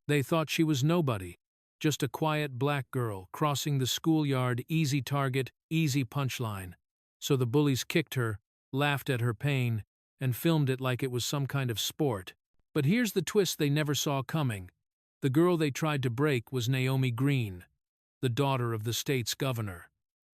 They thought she was nobody, just a quiet black girl crossing the schoolyard, easy target, easy punchline. So the bullies kicked her, laughed at her pain, and filmed it like it was some kind of sport. But here's the twist they never saw coming. The girl they tried to break was Naomi Green, the daughter of the state's governor.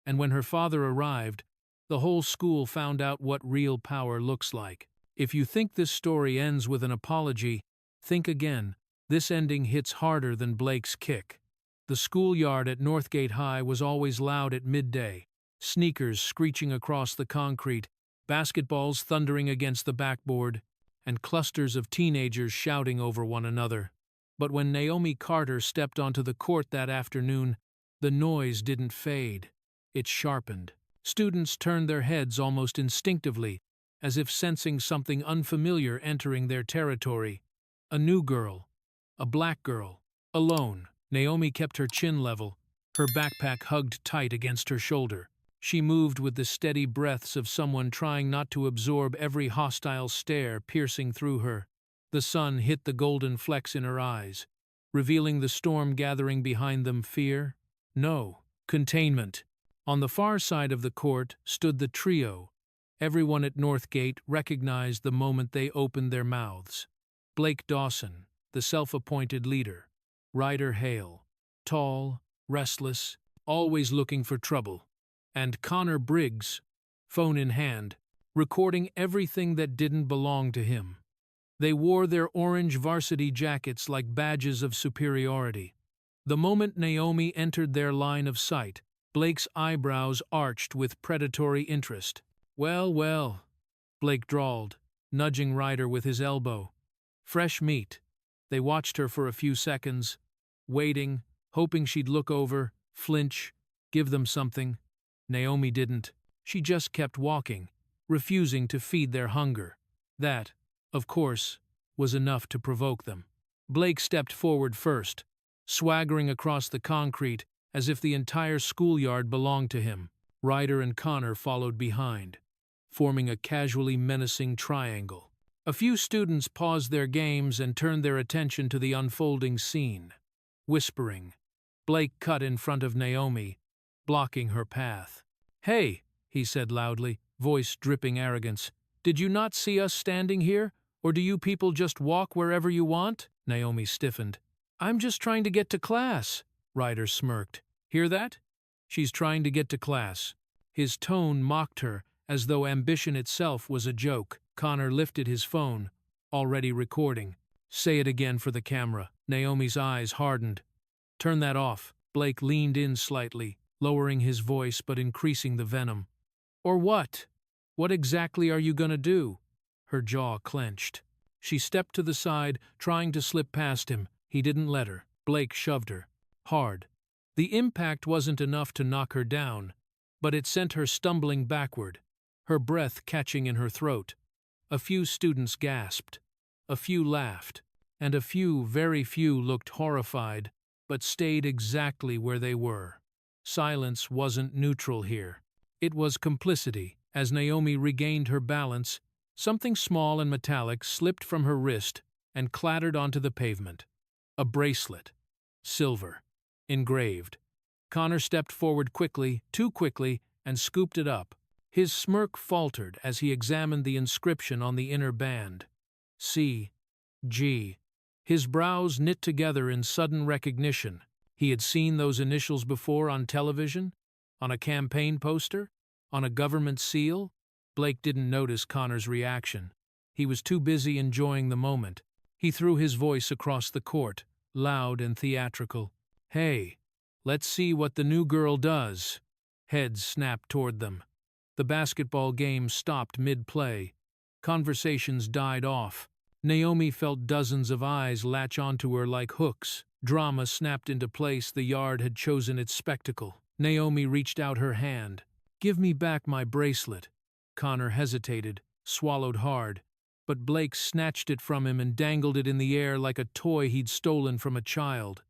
And when her father arrived, the whole school found out what real power looks like. If you think this story ends with an apology, think again. This ending hits harder than Blake's kick. The schoolyard at Northgate High was always loud at midday, sneakers screeching across the concrete, basketballs thundering against the backboard, and clusters of teenagers shouting over one another. But when Naomi Carter stepped onto the court that afternoon, the noise didn't fade. It sharpened. Students turned their heads almost instinctively, as if sensing something unfamiliar entering their territory. A new girl. A black girl. Alone. Naomi kept her chin level, her backpack hugged tight against her shoulder. She moved with the steady breaths of someone trying not to absorb every hostile stare piercing through her. The sun hit the golden flecks in her eyes, revealing the storm gathering behind them. Fear? No. Containment. On the far side of the court stood the trio. Everyone at Northgate recognized the moment they opened their mouths. Blake Dawson, the self-appointed leader. Ryder Hale, tall, restless, always looking for trouble. And Connor Briggs, phone in hand, recording everything that didn't belong to him. They wore their orange varsity jackets like badges of superiority. The moment Naomi entered their line of sight, Blake's eyebrows arched with predatory interest. Well, well, Blake drawled, nudging Ryder with his elbow. Fresh meat. They watched her for a few seconds, waiting, hoping she'd look over, flinch, give them something. Naomi didn't. She just kept walking, refusing to feed their hunger. That, of course, was enough to provoke them. Blake stepped forward first, swaggering across the concrete as if the entire schoolyard belonged to him. Ryder and Connor followed behind, forming a casually menacing triangle. A few students paused their games and turned their attention to the unfolding scene. Whispering, Blake cut in front of Naomi, blocking her path. "Hey," he said loudly, voice dripping arrogance. "Did you not see us standing here? Or do you people just walk wherever you want?" Naomi stiffened. "I'm just trying to get to class," Ryder smirked. "Hear that? She's trying to get to class." His tone mocked her, as though ambition itself was a joke. Connor lifted his phone, already recording. "Say it again for the camera." Naomi's eyes hardened. "Turn that off." Blake leaned in slightly, lowering his voice but increasing the venom. "Or what? What exactly are you gonna do?" Her jaw clenched. She stepped to the side, trying to slip past him. He didn't let her. Blake shoved her. Hard. The impact wasn't enough to knock her down, but it sent her stumbling backward, her breath catching in her throat. A few students gasped. A few laughed. And a few, very few, looked horrified, but stayed exactly where they were. Silence wasn't neutral here. It was complicity. As Naomi regained her balance, something small and metallic slipped from her wrist and clattered onto the pavement. A bracelet. Silver. Engraved. Connor stepped forward quickly, too quickly, and scooped it up. His smirk faltered as he examined the inscription on the inner band. C.G. His brows knit together in sudden recognition. He had seen those initials before on television, on a campaign poster, on a government seal. Blake didn't notice Connor's reaction. He was too busy enjoying the moment. He threw his voice across the court, loud and theatrical. "Hey, let's see what the new girl does." Heads snapped toward them. The basketball game stopped mid-play. Conversations died off. Naomi felt dozens of eyes latch onto her like hooks. Drama snapped into place. The yard had chosen its spectacle. Naomi reached out her hand. "Give me back my bracelet." Connor hesitated, swallowed hard, but Blake snatched it from him and dangled it in the air like a toy he'd stolen from a child.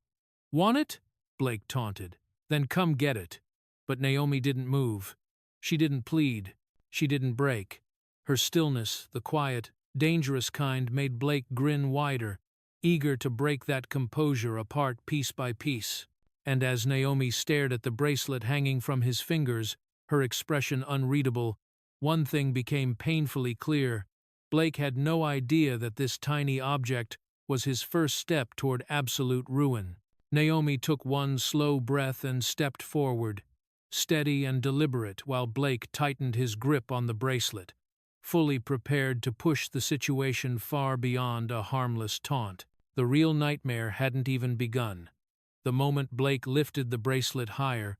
"Want it?" Blake taunted. "Then come get it." But Naomi didn't move. She didn't plead. She didn't break. Her stillness, the quiet, dangerous kind, made Blake grin wider. eager to break that composure apart piece by piece. And as Naomi stared at the bracelet hanging from his fingers, her expression unreadable, one thing became painfully clear. Blake had no idea that this tiny object was his first step toward absolute ruin. Naomi took one slow breath and stepped forward, steady and deliberate, while Blake tightened his grip on the bracelet, fully prepared to push the situation far beyond a harmless taunt. The real nightmare hadn't even begun. The moment Blake lifted the bracelet higher,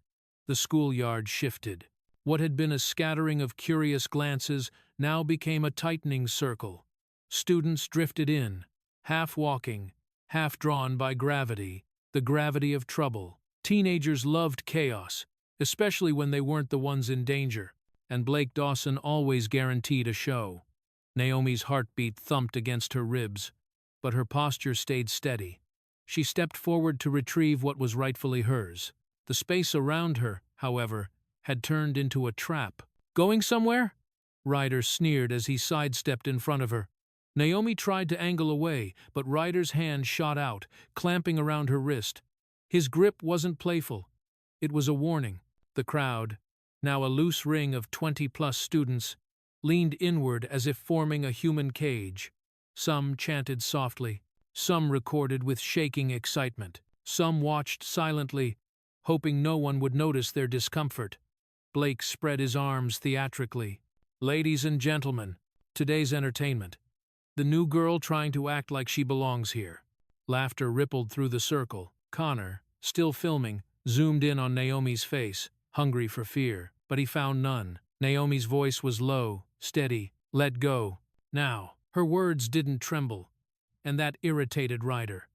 the schoolyard shifted. What had been a scattering of curious glances now became a tightening circle. Students drifted in, half walking, half drawn by gravity, the gravity of trouble. Teenagers loved chaos, especially when they weren't the ones in danger, and Blake Dawson always guaranteed a show. Naomi's heartbeat thumped against her ribs, but her posture stayed steady. She stepped forward to retrieve what was rightfully hers. The space around her, however, had turned into a trap. "Going somewhere?" Ryder sneered as he sidestepped in front of her. Naomi tried to angle away, but Ryder's hand shot out, clamping around her wrist. His grip wasn't playful. It was a warning. The crowd, now a loose ring of 20-plus students, leaned inward as if forming a human cage. Some chanted softly, some recorded with shaking excitement, some watched silently, hoping no one would notice their discomfort. Blake spread his arms theatrically. "Ladies and gentlemen, today's entertainment. The new girl trying to act like she belongs here." Laughter rippled through the circle. Connor, still filming, zoomed in on Naomi's face, hungry for fear, but he found none. Naomi's voice was low, steady. "Let go. Now." Her words didn't tremble, and that irritated Ryder.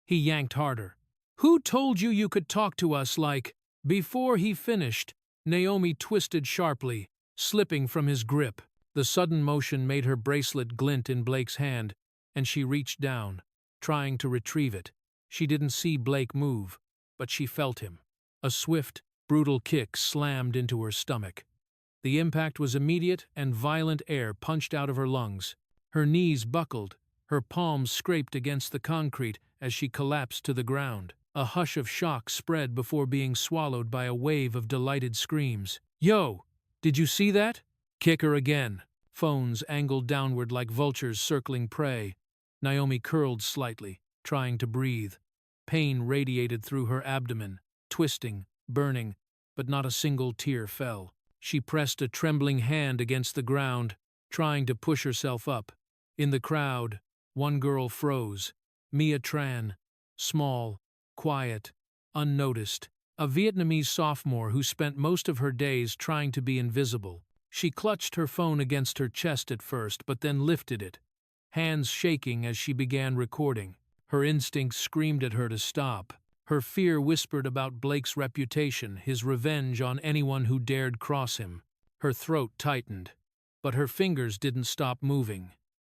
He yanked harder. "Who told you you could talk to us like—" Before he finished, Naomi twisted sharply, slipping from his grip. The sudden motion made her bracelet glint in Blake's hand, and she reached down, trying to retrieve it. She didn't see Blake move, but she felt him. A swift, brutal kick slammed into her stomach. The impact was immediate, and violent air punched out of her lungs. Her knees buckled, her palms scraped against the concrete as she collapsed to the ground. A hush of shock spread before being swallowed by a wave of delighted screams. "Yo! Did you see that?" "Kick her again." Phones angled downward like vultures circling prey. Naomi curled slightly, trying to breathe. Pain radiated through her abdomen, twisting, burning, but not a single tear fell. She pressed a trembling hand against the ground, trying to push herself up. In the crowd, one girl froze. Mia Tran. Small, quiet, unnoticed. A Vietnamese sophomore who spent most of her days trying to be invisible. She clutched her phone against her chest at first, but then lifted it, hands shaking as she began recording. Her instincts screamed at her to stop. Her fear whispered about Blake's reputation, his revenge on anyone who dared cross him. Her throat tightened, but her fingers didn't stop moving.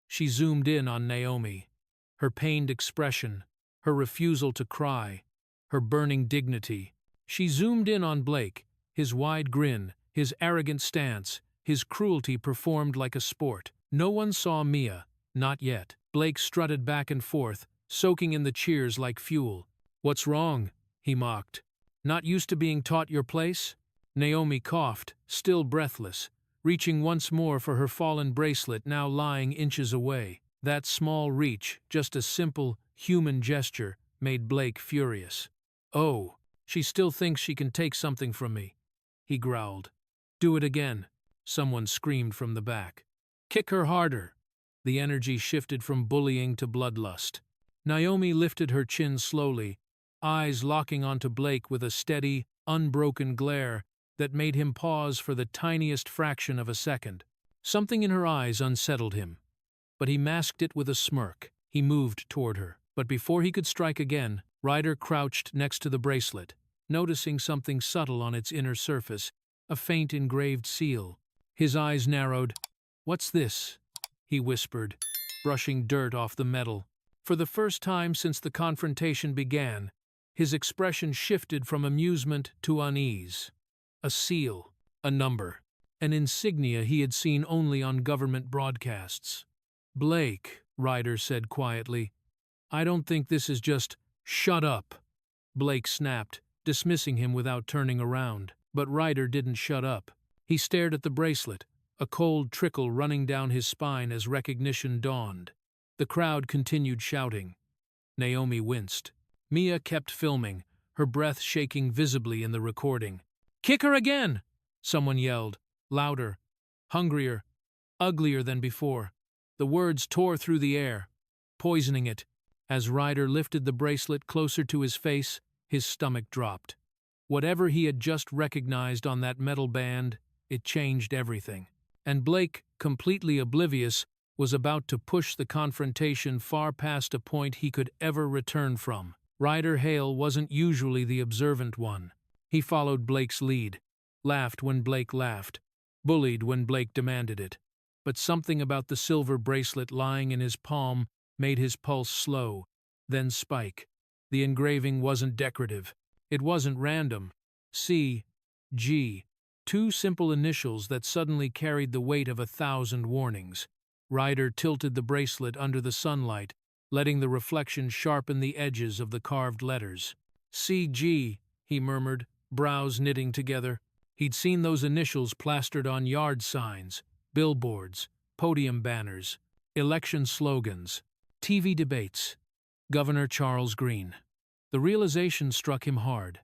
She zoomed in on Naomi. Her pained expression, her refusal to cry, her burning dignity. She zoomed in on Blake, his wide grin, his arrogant stance, his cruelty performed like a sport. No one saw Mia, not yet. Blake strutted back and forth, soaking in the cheers like fuel. "What's wrong?" he mocked. "Not used to being taught your place?" Naomi coughed, still breathless, reaching once more for her fallen bracelet now lying inches away. That small reach, just a simple, human gesture, made Blake furious. "Oh, she still thinks she can take something from me," he growled. "Do it again," someone screamed from the back. "Kick her harder." The energy shifted from bullying to bloodlust. Naomi lifted her chin slowly, eyes locking onto Blake with a steady, unbroken glare that made him pause for the tiniest fraction of a second. Something in her eyes unsettled him, but he masked it with a smirk. He moved toward her, but before he could strike again, Ryder crouched next to the bracelet, noticing something subtle on its inner surface, a faint engraved seal. His eyes narrowed. "What's this?" he whispered, brushing dirt off the metal. For the first time since the confrontation began, his expression shifted from amusement to unease. A seal, a number, an insignia he had seen only on government broadcasts. "Blake," Ryder said quietly, I don't think this is just— Shut up, Blake snapped, dismissing him without turning around. But Ryder didn't shut up. He stared at the bracelet, a cold trickle running down his spine as recognition dawned. The crowd continued shouting. Naomi winced. Mia kept filming, her breath shaking visibly in the recording. "Kick her again!" someone yelled, louder, hungrier, uglier than before. The words tore through the air, poisoning it. As Ryder lifted the bracelet closer to his face, his stomach dropped. Whatever he had just recognized on that metal band, it changed everything. And Blake, completely oblivious, was about to push the confrontation far past a point he could ever return from. Ryder Hale wasn't usually the observant one. He followed Blake's lead, laughed when Blake laughed, bullied when Blake demanded it. But something about the silver bracelet lying in his palm made his pulse slow, then spike. The engraving wasn't decorative. It wasn't random. C.G. Two simple initials that suddenly carried the weight of 1,000 warnings. Ryder tilted the bracelet under the sunlight, letting the reflection sharpen the edges of the carved letters. C.G., he murmured, brows knitting together. He'd seen those initials plastered on yard signs, billboards, podium banners, election slogans, TV debates. Governor Charles Green. The realization struck him hard.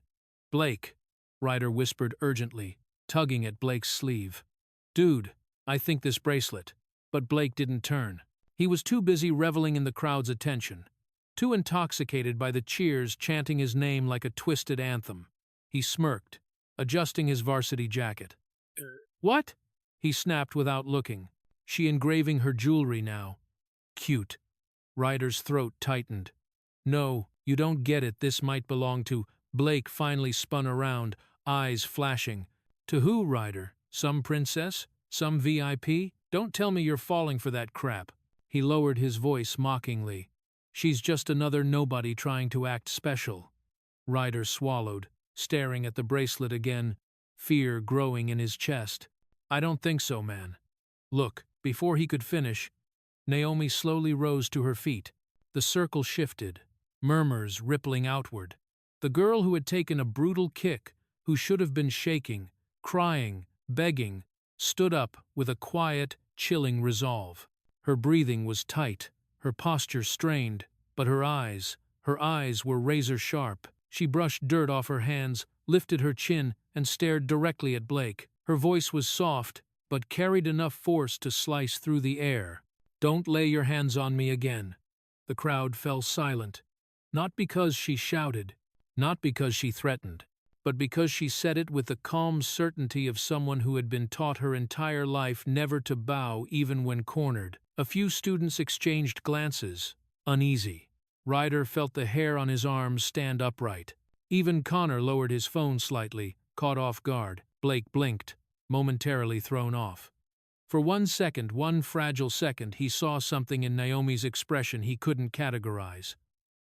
"Blake," Ryder whispered urgently, tugging at Blake's sleeve. "Dude, I think this bracelet." But Blake didn't turn. He was too busy reveling in the crowd's attention, too intoxicated by the cheers chanting his name like a twisted anthem. He smirked, adjusting his varsity jacket. "What?" he snapped without looking. "She engraving her jewelry now." "Cute." Ryder's throat tightened. "No, you don't get it. This might belong to—" Blake finally spun around, eyes flashing. "To who, Ryder? Some princess? Some VIP? Don't tell me you're falling for that crap." He lowered his voice mockingly. "She's just another nobody trying to act special." Ryder swallowed, staring at the bracelet again, fear growing in his chest. "I don't think so, man." "Look." Before he could finish, Naomi slowly rose to her feet. The circle shifted, murmurs rippling outward. The girl who had taken a brutal kick, who should have been shaking, crying, begging, stood up with a quiet, chilling resolve. Her breathing was tight, her posture strained, but her eyes were razor-sharp. She brushed dirt off her hands, lifted her chin, and stared directly at Blake. Her voice was soft, but carried enough force to slice through the air. "Don't lay your hands on me again." The crowd fell silent, not because she shouted, not because she threatened, but because she said it with the calm certainty of someone who had been taught her entire life never to bow even when cornered. A few students exchanged glances, uneasy. Ryder felt the hair on his arms stand upright. Even Connor lowered his phone slightly, caught off guard. Blake blinked, momentarily thrown off. For 1 second, one fragile second, he saw something in Naomi's expression he couldn't categorize.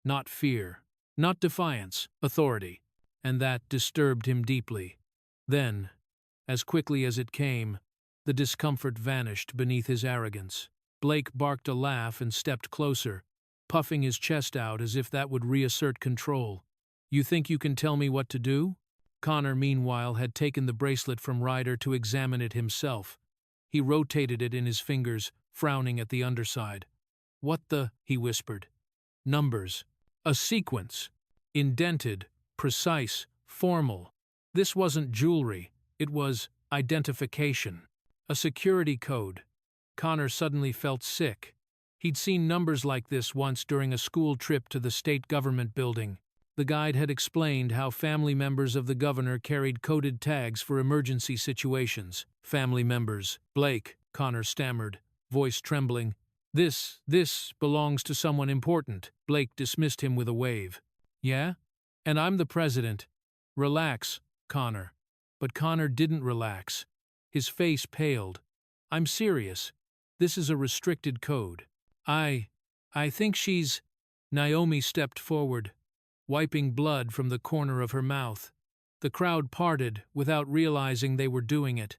Not fear, not defiance, authority. And that disturbed him deeply. Then, as quickly as it came, the discomfort vanished beneath his arrogance. Blake barked a laugh and stepped closer, puffing his chest out as if that would reassert control. "You think you can tell me what to do?" Connor, meanwhile, had taken the bracelet from Ryder to examine it himself. He rotated it in his fingers, frowning at the underside. "What the—" he whispered. "Numbers. A sequence. Indented, precise, formal. This wasn't jewelry. It was identification. A security code." Connor suddenly felt sick. He'd seen numbers like this once during a school trip to the state government building. The guide had explained how family members of the governor carried coded tags for emergency situations. "Family members." "Blake," Connor stammered, voice trembling. This belongs to someone important." Blake dismissed him with a wave. "Yeah? And I'm the president." "Relax, Connor." But Connor didn't relax. His face paled. "I'm serious. This is a restricted code. I think she's—" Naomi stepped forward, wiping blood from the corner of her mouth. The crowd parted without realizing they were doing it.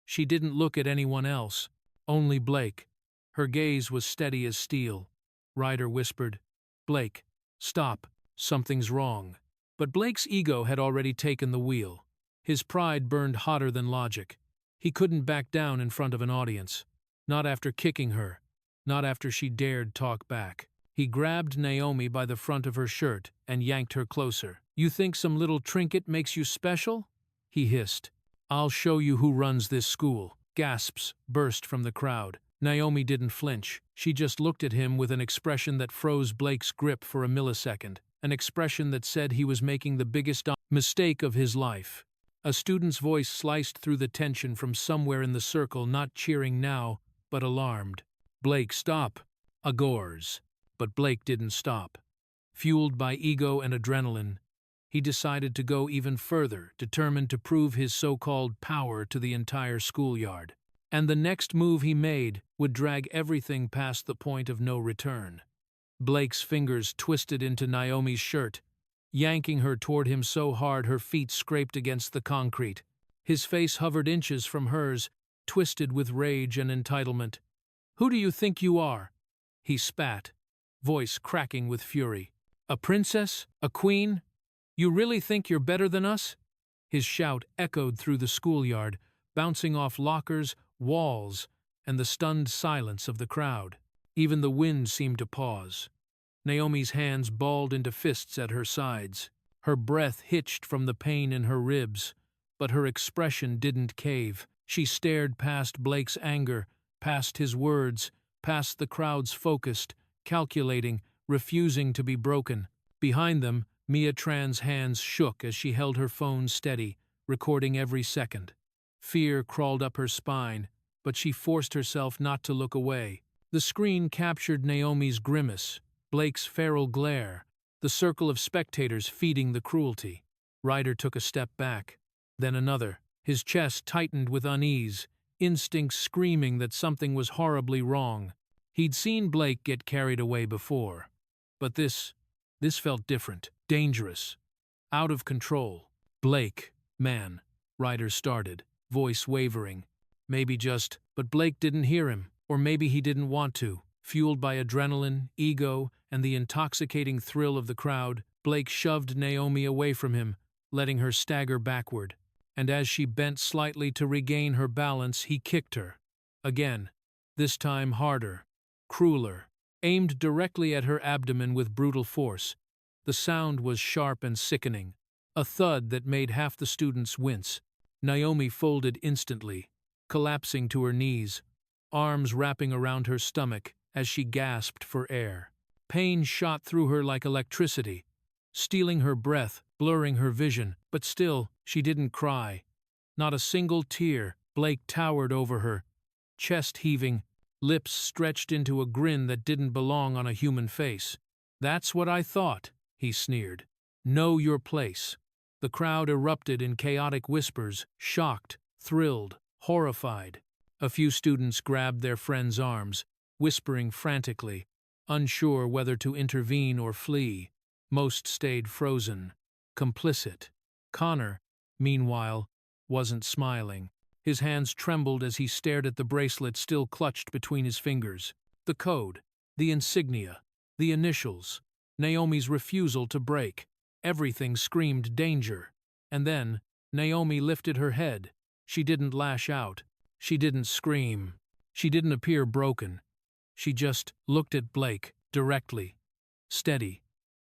She didn't look at anyone else, only Blake. Her gaze was steady as steel. Ryder whispered, "Blake, stop. Something's wrong." But Blake's ego had already taken the wheel. His pride burned hotter than logic. He couldn't back down in front of an audience. Not after kicking her. Not after she dared talk back. He grabbed Naomi by the front of her shirt and yanked her closer. "You think some little trinket makes you special?" he hissed. "I'll show you who runs this school." Gasps burst from the crowd. Naomi didn't flinch. She just looked at him with an expression that froze Blake's grip for a millisecond. An expression that said he was making the biggest mistake of his life. A student's voice sliced through the tension from somewhere in the circle, not cheering now, but alarmed. "Blake, stop!" Agors. But Blake didn't stop. Fueled by ego and adrenaline, he decided to go even further, determined to prove his so-called power to the entire schoolyard. And the next move he made would drag everything past the point of no return. Blake's fingers twisted into Naomi's shirt, yanking her toward him so hard her feet scraped against the concrete. His face hovered inches from hers, twisted with rage and entitlement. "Who do you think you are?" he spat, voice cracking with fury. "A princess? A queen? You really think you're better than us?" His shout echoed through the schoolyard, bouncing off lockers, walls, and the stunned silence of the crowd. Even the wind seemed to pause. Naomi's hands balled into fists at her sides. Her breath hitched from the pain in her ribs, but her expression didn't cave. She stared past Blake's anger, past his words, past the crowd's focused, calculating, refusing to be broken. Behind them, Mia Tran's hands shook as she held her phone steady, recording every second. Fear crawled up her spine, but she forced herself not to look away. The screen captured Naomi's grimace, Blake's feral glare, the circle of spectators feeding the cruelty. Ryder took a step back, then another. His chest tightened with unease, instincts screaming that something was horribly wrong. He'd seen Blake get carried away before. But this felt different, dangerous, out of control. "Blake, man," Ryder started, voice wavering. But Blake didn't hear him, or maybe he didn't want to. Fueled by adrenaline, ego, and the intoxicating thrill of the crowd, Blake shoved Naomi away from him, letting her stagger backward. And as she bent slightly to regain her balance, he kicked her. Again, this time harder, crueler, aimed directly at her abdomen with brutal force. The sound was sharp and sickening, a thud that made half the students wince. Naomi folded instantly, collapsing to her knees, arms wrapping around her stomach as she gasped for air. Pain shot through her like electricity, stealing her breath, blurring her vision, but still, she didn't cry. Not a single tear. Blake towered over her, chest heaving, lips stretched into a grin that didn't belong on a human face. "That's what I thought," he sneered. "Know your place." The crowd erupted in chaotic whispers, shocked, thrilled, horrified. A few students grabbed their friends' arms, whispering frantically, unsure whether to intervene or flee. Most stayed frozen, complicit. Connor, meanwhile, wasn't smiling. His hands trembled as he stared at the bracelet still clutched between his fingers. The code, the insignia, the initials, Naomi's refusal to break. Everything screamed danger. And then, Naomi lifted her head. She didn't lash out. She didn't scream. She didn't appear broken. She just looked at Blake, directly. Steady.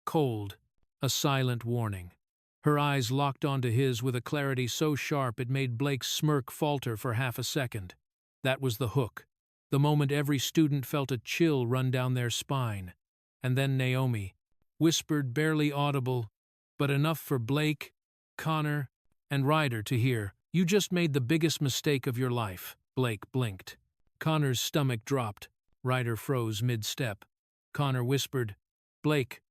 Cold. A silent warning. Her eyes locked onto his with a clarity so sharp it made Blake's smirk falter for half a second. That was the hook. The moment every student felt a chill run down their spine. And then Naomi whispered, barely audible, but enough for Blake, Connor, and Ryder to hear, "You just made the biggest mistake of your life." Blake blinked. Connor's stomach dropped. Ryder froze mid-step. Connor whispered, Blake,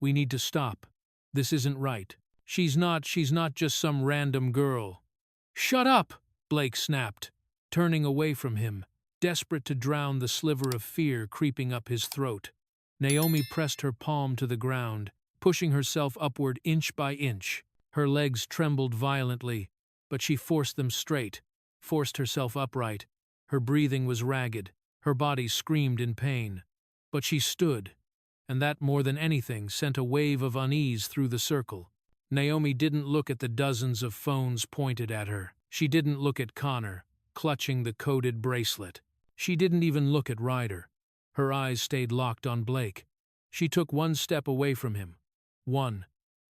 we need to stop. This isn't right. She's not just some random girl." "Shut up!" Blake snapped, turning away from him, desperate to drown the sliver of fear creeping up his throat. Naomi pressed her palm to the ground, pushing herself upward inch by inch. Her legs trembled violently, but she forced them straight, forced herself upright. Her breathing was ragged, her body screamed in pain. But she stood, and that more than anything sent a wave of unease through the circle. Naomi didn't look at the dozens of phones pointed at her. She didn't look at Connor, clutching the coded bracelet. She didn't even look at Ryder. Her eyes stayed locked on Blake. She took one step away from him. One.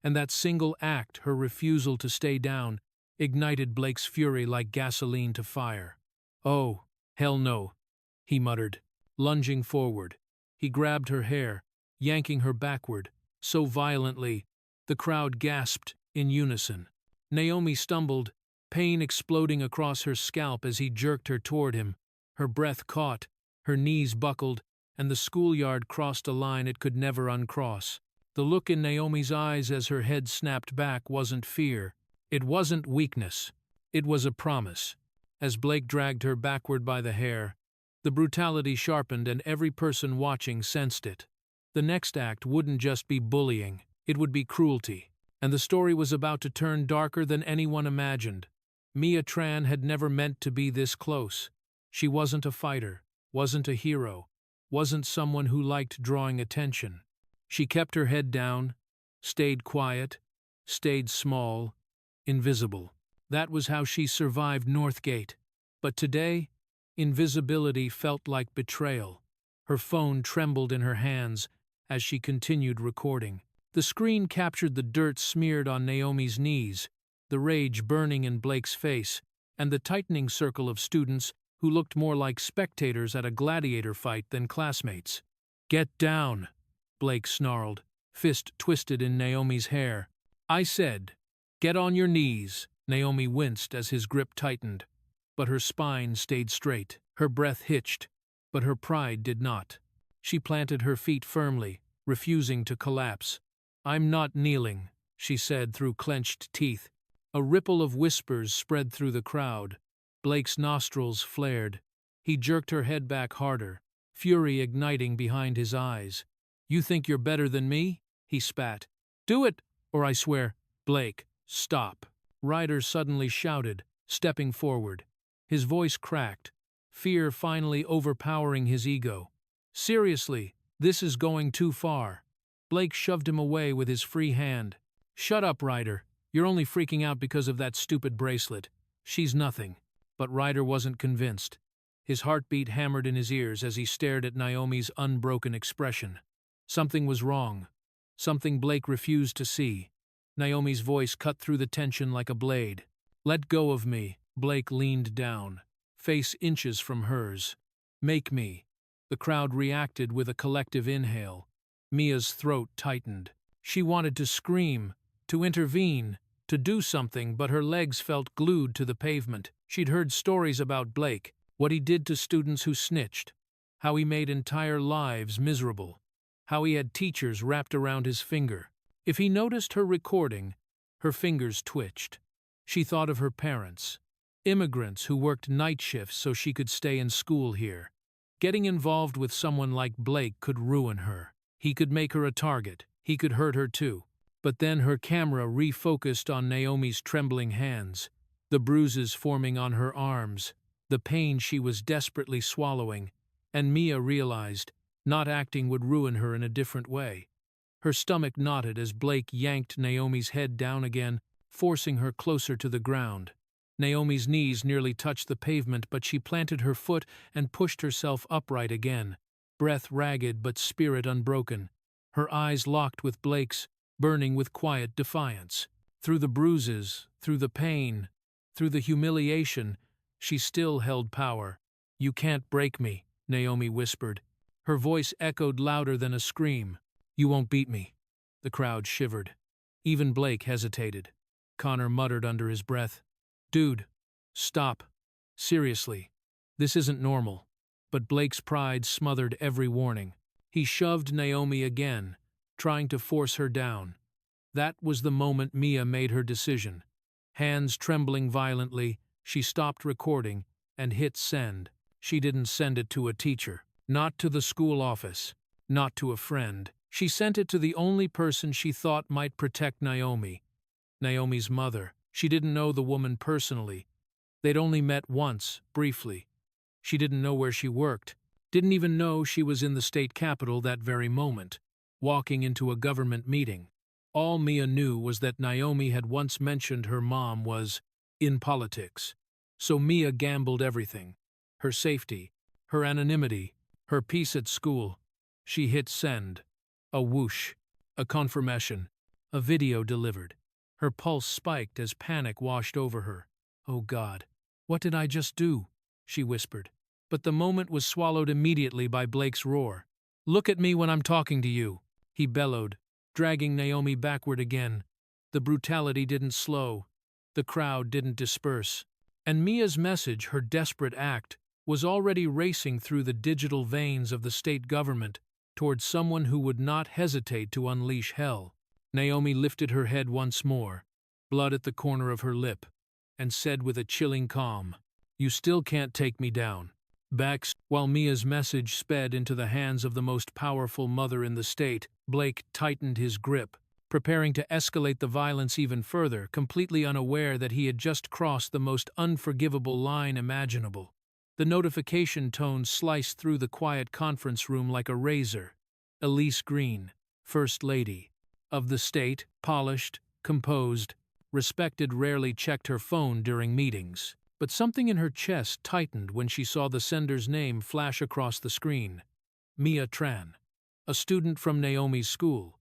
And that single act, her refusal to stay down, ignited Blake's fury like gasoline to fire. "Oh, hell no," he muttered, lunging forward. He grabbed her hair, yanking her backward, so violently, the crowd gasped in unison. Naomi stumbled, pain exploding across her scalp as he jerked her toward him. Her breath caught, her knees buckled, and the schoolyard crossed a line it could never uncross. The look in Naomi's eyes as her head snapped back wasn't fear. It wasn't weakness. It was a promise. As Blake dragged her backward by the hair, the brutality sharpened and every person watching sensed it. The next act wouldn't just be bullying, it would be cruelty. And the story was about to turn darker than anyone imagined. Mia Tran had never meant to be this close. She wasn't a fighter, wasn't a hero, wasn't someone who liked drawing attention. She kept her head down, stayed quiet, stayed small, invisible. That was how she survived Northgate. But today, invisibility felt like betrayal. Her phone trembled in her hands as she continued recording. The screen captured the dirt smeared on Naomi's knees, the rage burning in Blake's face, and the tightening circle of students who looked more like spectators at a gladiator fight than classmates. "Get down," Blake snarled, fist twisted in Naomi's hair. "I said, get on your knees." Naomi winced as his grip tightened, but her spine stayed straight. Her breath hitched, but her pride did not. She planted her feet firmly, refusing to collapse. "I'm not kneeling," she said through clenched teeth. A ripple of whispers spread through the crowd. Blake's nostrils flared. He jerked her head back harder, fury igniting behind his eyes. "You think you're better than me?" he spat. "Do it, or I swear—" "Blake, stop!" Ryder suddenly shouted, stepping forward. His voice cracked, fear finally overpowering his ego. "Seriously, this is going too far." Blake shoved him away with his free hand. "Shut up, Ryder. You're only freaking out because of that stupid bracelet. She's nothing." But Ryder wasn't convinced. His heartbeat hammered in his ears as he stared at Naomi's unbroken expression. Something was wrong. Something Blake refused to see. Naomi's voice cut through the tension like a blade. "Let go of me." Blake leaned down, face inches from hers. "Make me." The crowd reacted with a collective inhale. Mia's throat tightened. She wanted to scream, to intervene, to do something, but her legs felt glued to the pavement. She'd heard stories about Blake, what he did to students who snitched, how he made entire lives miserable, how he had teachers wrapped around his finger. If he noticed her recording, her fingers twitched. She thought of her parents, immigrants who worked night shifts so she could stay in school here. Getting involved with someone like Blake could ruin her. He could make her a target. He could hurt her too. But then her camera refocused on Naomi's trembling hands, the bruises forming on her arms, the pain she was desperately swallowing, and Mia realized not acting would ruin her in a different way. Her stomach knotted as Blake yanked Naomi's head down again, forcing her closer to the ground. Naomi's knees nearly touched the pavement, but she planted her foot and pushed herself upright again, breath ragged but spirit unbroken. Her eyes locked with Blake's, burning with quiet defiance. Through the bruises, through the pain, through the humiliation, she still held power. "You can't break me," Naomi whispered. Her voice echoed louder than a scream. "You won't beat me." The crowd shivered. Even Blake hesitated. Connor muttered under his breath, "Dude, stop. Seriously, this isn't normal." But Blake's pride smothered every warning. He shoved Naomi again, trying to force her down. That was the moment Mia made her decision. Hands trembling violently, she stopped recording and hit send. She didn't send it to a teacher, not to the school office, not to a friend. She sent it to the only person she thought might protect Naomi. Naomi's mother. She didn't know the woman personally. They'd only met once, briefly. She didn't know where she worked, didn't even know she was in the state capitol that very moment. walking into a government meeting. All Mia knew was that Naomi had once mentioned her mom was in politics. So Mia gambled everything. Her safety, her anonymity, her peace at school. She hit send. A whoosh. A confirmation. A video delivered. Her pulse spiked as panic washed over her. "Oh God, what did I just do?" she whispered. But the moment was swallowed immediately by Blake's roar. "Look at me when I'm talking to you," he bellowed, dragging Naomi backward again. The brutality didn't slow. The crowd didn't disperse. And Mia's message, her desperate act, was already racing through the digital veins of the state government towards someone who would not hesitate to unleash hell. Naomi lifted her head once more, blood at the corner of her lip, and said with a chilling calm, "You still can't take me down." While Mia's message sped into the hands of the most powerful mother in the state, Blake tightened his grip, preparing to escalate the violence even further, completely unaware that he had just crossed the most unforgivable line imaginable. The notification tone sliced through the quiet conference room like a razor. Elise Green, First Lady of the state, polished, composed, respected, rarely checked her phone during meetings. But something in her chest tightened when she saw the sender's name flash across the screen. Mia Tran, a student from Naomi's school.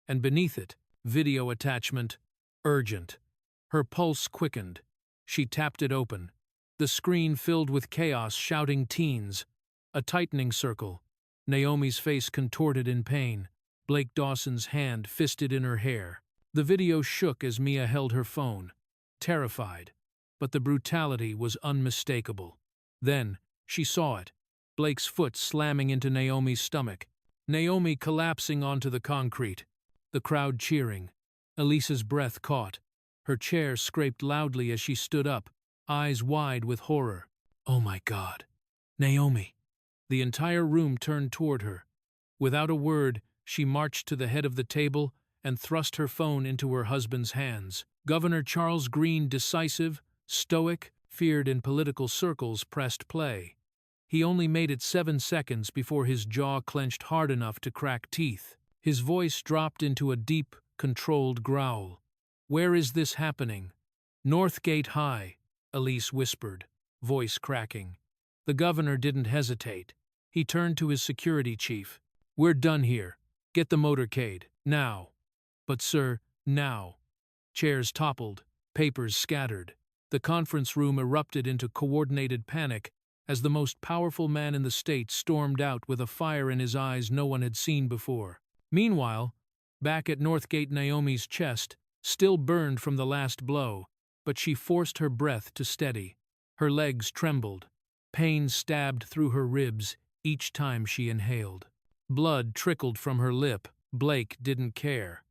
And beneath it, video attachment, urgent. Her pulse quickened. She tapped it open. The screen filled with chaos, shouting teens. A tightening circle. Naomi's face contorted in pain. Blake Dawson's hand fisted in her hair. The video shook as Mia held her phone, terrified. But the brutality was unmistakable. Then, she saw it. Blake's foot slamming into Naomi's stomach. Naomi collapsing onto the concrete. The crowd cheering. Elise's breath caught. Her chair scraped loudly as she stood up, eyes wide with horror. "Oh my God. Naomi." The entire room turned toward her. Without a word, she marched to the head of the table and thrust her phone into her husband's hands. Governor Charles Green, decisive, stoic, feared in political circles, pressed play. He only made it 7 seconds before his jaw clenched hard enough to crack teeth. His voice dropped into a deep, controlled growl. "Where is this happening?" "Northgate High," Elise whispered, voice cracking. The governor didn't hesitate. He turned to his security chief. "We're done here. Get the motorcade, now." "But sir, now." Chairs toppled, papers scattered. The conference room erupted into coordinated panic as the most powerful man in the state stormed out with a fire in his eyes no one had seen before. Meanwhile, back at Northgate, Naomi's chest still burned from the last blow, but she forced her breath to steady. Her legs trembled. Pain stabbed through her ribs each time she inhaled. Blood trickled from her lip. Blake didn't care.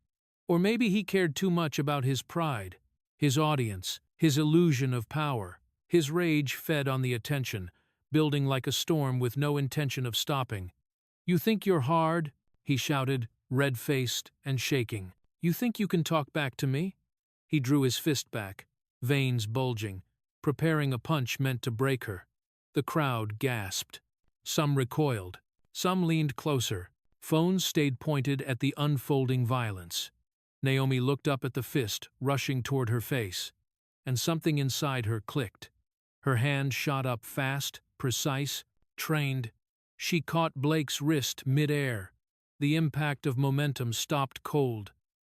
Or maybe he cared too much about his pride, his audience, his illusion of power. His rage fed on the attention, building like a storm with no intention of stopping. "You think you're hard?" he shouted, red-faced and shaking. "You think you can talk back to me?" He drew his fist back, veins bulging, preparing a punch meant to break her. The crowd gasped. Some recoiled. Some leaned closer. Phones stayed pointed at the unfolding violence. Naomi looked up at the fist, rushing toward her face, and something inside her clicked. Her hand shot up fast, precise, trained. She caught Blake's wrist mid-air. The impact of momentum stopped cold.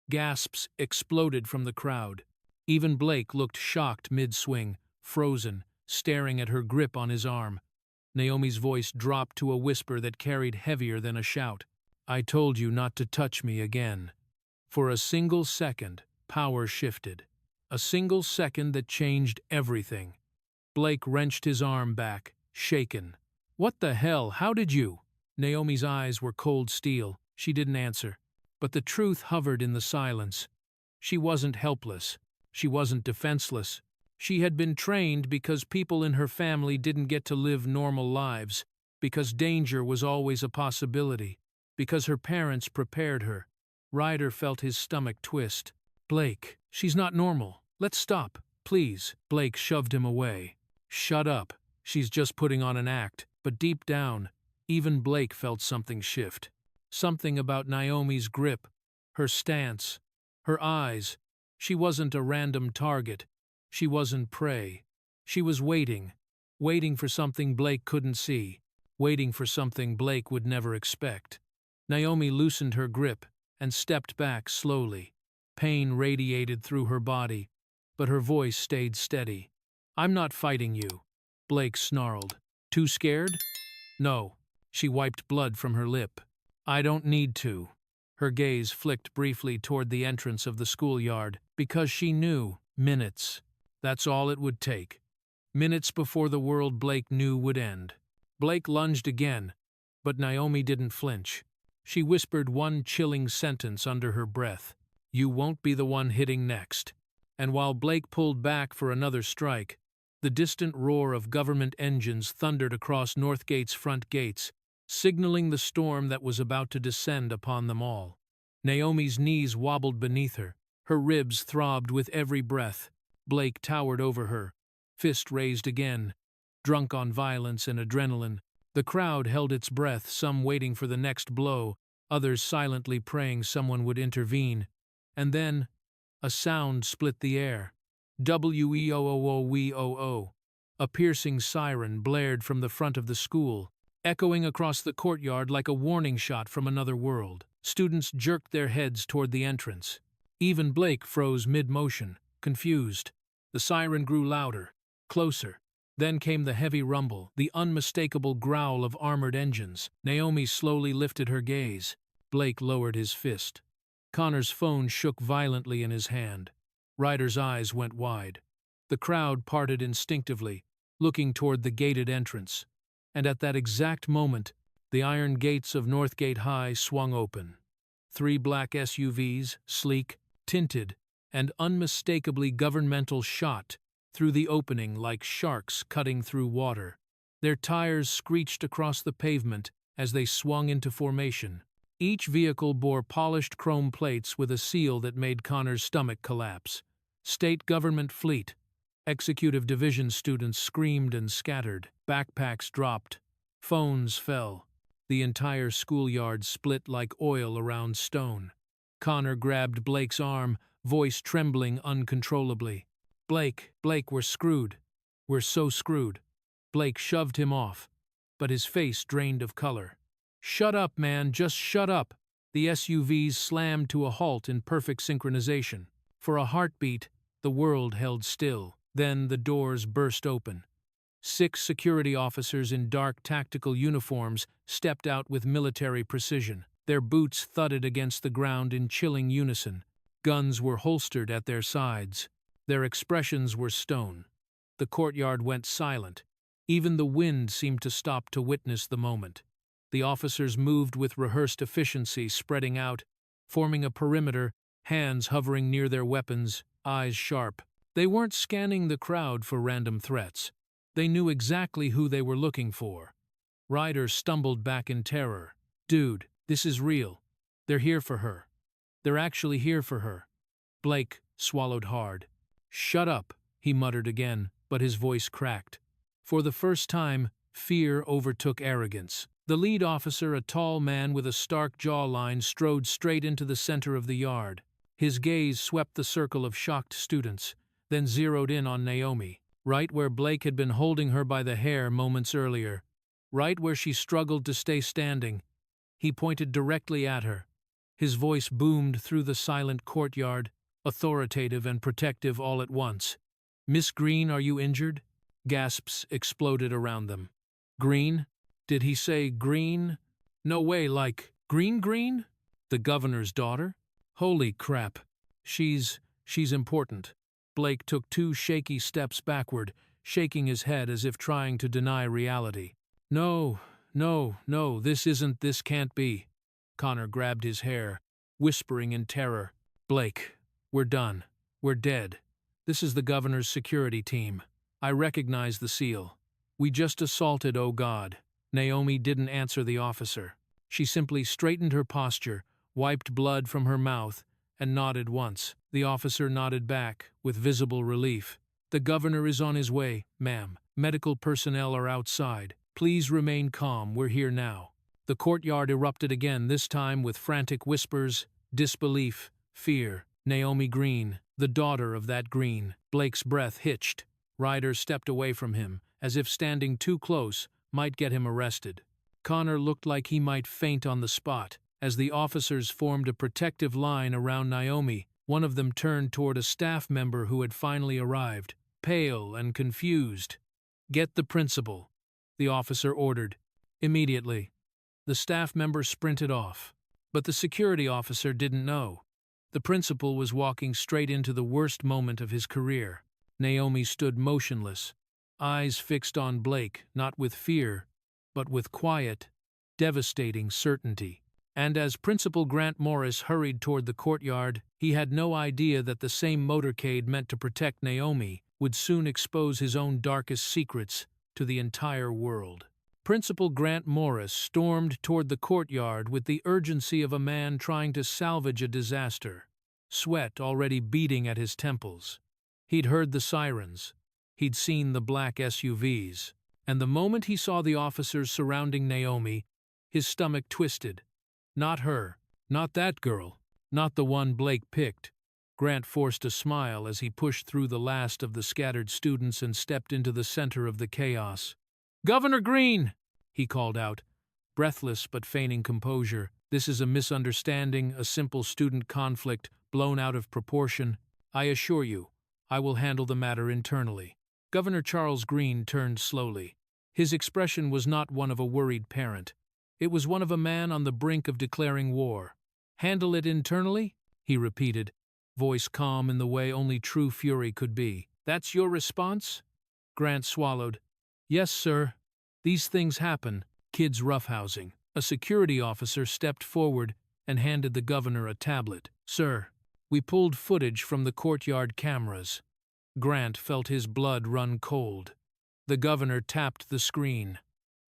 Gasps exploded from the crowd. Even Blake looked shocked mid-swing, frozen, staring at her grip on his arm. Naomi's voice dropped to a whisper that carried heavier than a shout. "I told you not to touch me again." For a single second, power shifted. A single second that changed everything. Blake wrenched his arm back, shaken. "What the hell? How did you?" Naomi's eyes were cold steel. She didn't answer. But the truth hovered in the silence. She wasn't helpless. She wasn't defenseless. She had been trained because people in her family didn't get to live normal lives, because danger was always a possibility, because her parents prepared her. Ryder felt his stomach twist. "Blake, she's not normal. Let's stop, please." Blake shoved him away. "Shut up. She's just putting on an act." But deep down, even Blake felt something shift. Something about Naomi's grip, her stance, her eyes. She wasn't a random target. She wasn't prey. She was waiting for something Blake couldn't see, waiting for something Blake would never expect. Naomi loosened her grip and stepped back slowly. Pain radiated through her body, but her voice stayed steady. "I'm not fighting you," Blake snarled. "Too scared?" "No." She wiped blood from her lip. "I don't need to." Her gaze flicked briefly toward the entrance of the schoolyard, because she knew minutes. That's all it would take. Minutes before the world Blake knew would end. Blake lunged again, but Naomi didn't flinch. She whispered one chilling sentence under her breath. "You won't be the one hitting next." And while Blake pulled back for another strike, the distant roar of government engines thundered across Northgate's front gates, signaling the storm that was about to descend upon them all. Naomi's knees wobbled beneath her. Her ribs throbbed with every breath. Blake towered over her, fist raised again, drunk on violence and adrenaline. The crowd held its breath, some waiting for the next blow, others silently praying someone would intervene. And then, a sound split the air. "Weoo." A piercing siren blared from the front of the school, echoing across the courtyard like a warning shot from another world. Students jerked their heads toward the entrance. Even Blake froze mid-motion, confused. The siren grew louder, closer. Then came the heavy rumble, the unmistakable growl of armored engines. Naomi slowly lifted her gaze. Blake lowered his fist. Connor's phone shook violently in his hand. Ryder's eyes went wide. The crowd parted instinctively, looking toward the gated entrance. And at that exact moment, the iron gates of Northgate High swung open. 3 black SUVs, sleek, tinted, and unmistakably governmental, shot through the opening like sharks cutting through water. Their tires screeched across the pavement as they swung into formation. Each vehicle bore polished chrome plates with a seal that made Connor's stomach collapse. State government fleet. Executive division students screamed and scattered. Backpacks dropped. Phones fell. The entire schoolyard split like oil around stone. Connor grabbed Blake's arm, voice trembling uncontrollably. Blake, we're screwed. We're so screwed." Blake shoved him off, but his face drained of color. "Shut up, man, just shut up." The SUVs slammed to a halt in perfect synchronization. For a heartbeat, the world held still. Then the doors burst open. 6 security officers in dark tactical uniforms stepped out with military precision. Their boots thudded against the ground in chilling unison. Guns were holstered at their sides. Their expressions were stone. The courtyard went silent. Even the wind seemed to stop to witness the moment. The officers moved with rehearsed efficiency, spreading out, forming a perimeter, hands hovering near their weapons, eyes sharp. They weren't scanning the crowd for random threats. They knew exactly who they were looking for. Ryder stumbled back in terror. "Dude, this is real. They're here for her. They're actually here for her." Blake swallowed hard. "Shut up," he muttered again, but his voice cracked. For the first time, fear overtook arrogance. The lead officer, a tall man with a stark jawline, strode straight into the center of the yard. His gaze swept the circle of shocked students, then zeroed in on Naomi, right where Blake had been holding her by the hair moments earlier, right where she struggled to stay standing. He pointed directly at her. His voice boomed through the silent courtyard, authoritative and protective all at once. "Miss Green, are you injured?" Gasps exploded around them. "Green? Did he say Green? No way, like, Green? The governor's daughter? Holy crap. She's important." Blake took 2 shaky steps backward, shaking his head as if trying to deny reality. No, this can't be." Connor grabbed his hair, whispering in terror. "Blake, we're done. We're dead. This is the governor's security team. I recognize the seal. We just assaulted, oh God." Naomi didn't answer the officer. She simply straightened her posture, wiped blood from her mouth, and nodded once. The officer nodded back, with visible relief. "The governor is on his way, ma'am. Medical personnel are outside. Please remain calm, we're here now." The courtyard erupted again, this time with frantic whispers, disbelief, fear. Naomi Green, the daughter of that Green. Blake's breath hitched. Ryder stepped away from him, as if standing too close might get him arrested. Connor looked like he might faint on the spot. As the officers formed a protective line around Naomi, one of them turned toward a staff member who had finally arrived, pale and confused. "Get the principal," the officer ordered. Immediately. The staff member sprinted off. But the security officer didn't know. The principal was walking straight into the worst moment of his career. Naomi stood motionless, eyes fixed on Blake, not with fear, but with quiet, devastating certainty. And as Principal Grant Morris hurried toward the courtyard, he had no idea that the same motorcade meant to protect Naomi would soon expose his own darkest secrets to the entire world. Principal Grant Morris stormed toward the courtyard with the urgency of a man trying to salvage a disaster, sweat already beating at his temples. He'd heard the sirens, he'd seen the black SUVs, and the moment he saw the officers surrounding Naomi, his stomach twisted. Not her, not that girl, not the one Blake picked. Grant forced a smile as he pushed through the last of the scattered students and stepped into the center of the chaos. "Governor Green!" he called out, breathless but feigning composure. "This is a misunderstanding, a simple student conflict, blown out of proportion. I assure you, I will handle the matter internally." Governor Charles Green turned slowly. His expression was not one of a worried parent. It was one of a man on the brink of declaring war. "Handle it internally?" he repeated, voice calm in the way only true fury could be. "That's your response?" Grant swallowed. "Yes, sir. These things happen. Kids roughhousing." A security officer stepped forward and handed the governor a tablet. "Sir, we pulled footage from the courtyard cameras." Grant felt his blood run cold. The governor tapped the screen.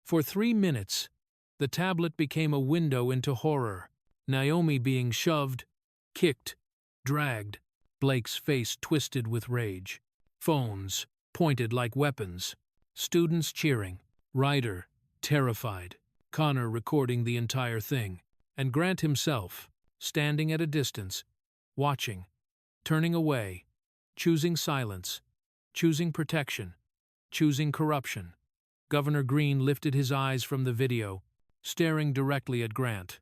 For 3 minutes, the tablet became a window into horror. Naomi being shoved, kicked, dragged. Blake's face twisted with rage. Phones pointed like weapons. Students cheering. Ryder terrified. Connor recording the entire thing. And Grant himself, standing at a distance, watching, turning away, choosing silence, choosing protection, choosing corruption. Governor Green lifted his eyes from the video, staring directly at Grant.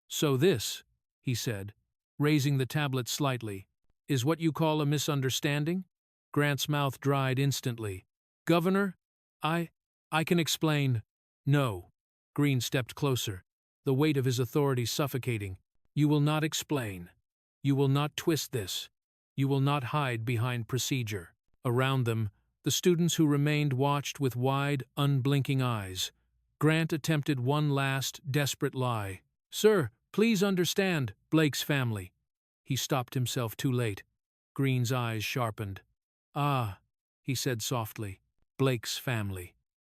"So this," he said, raising the tablet slightly, "is what you call a misunderstanding?" Grant's mouth dried instantly. "Governor, I can explain." "No." Green stepped closer, the weight of his authority suffocating. "You will not explain. You will not twist this. You will not hide behind procedure." Around them, the students who remained watched with wide, unblinking eyes. Grant attempted one last, desperate lie. "Sir, please understand, Blake's family." He stopped himself too late. Green's eyes sharpened. "Ah," he said softly, "Blake's family."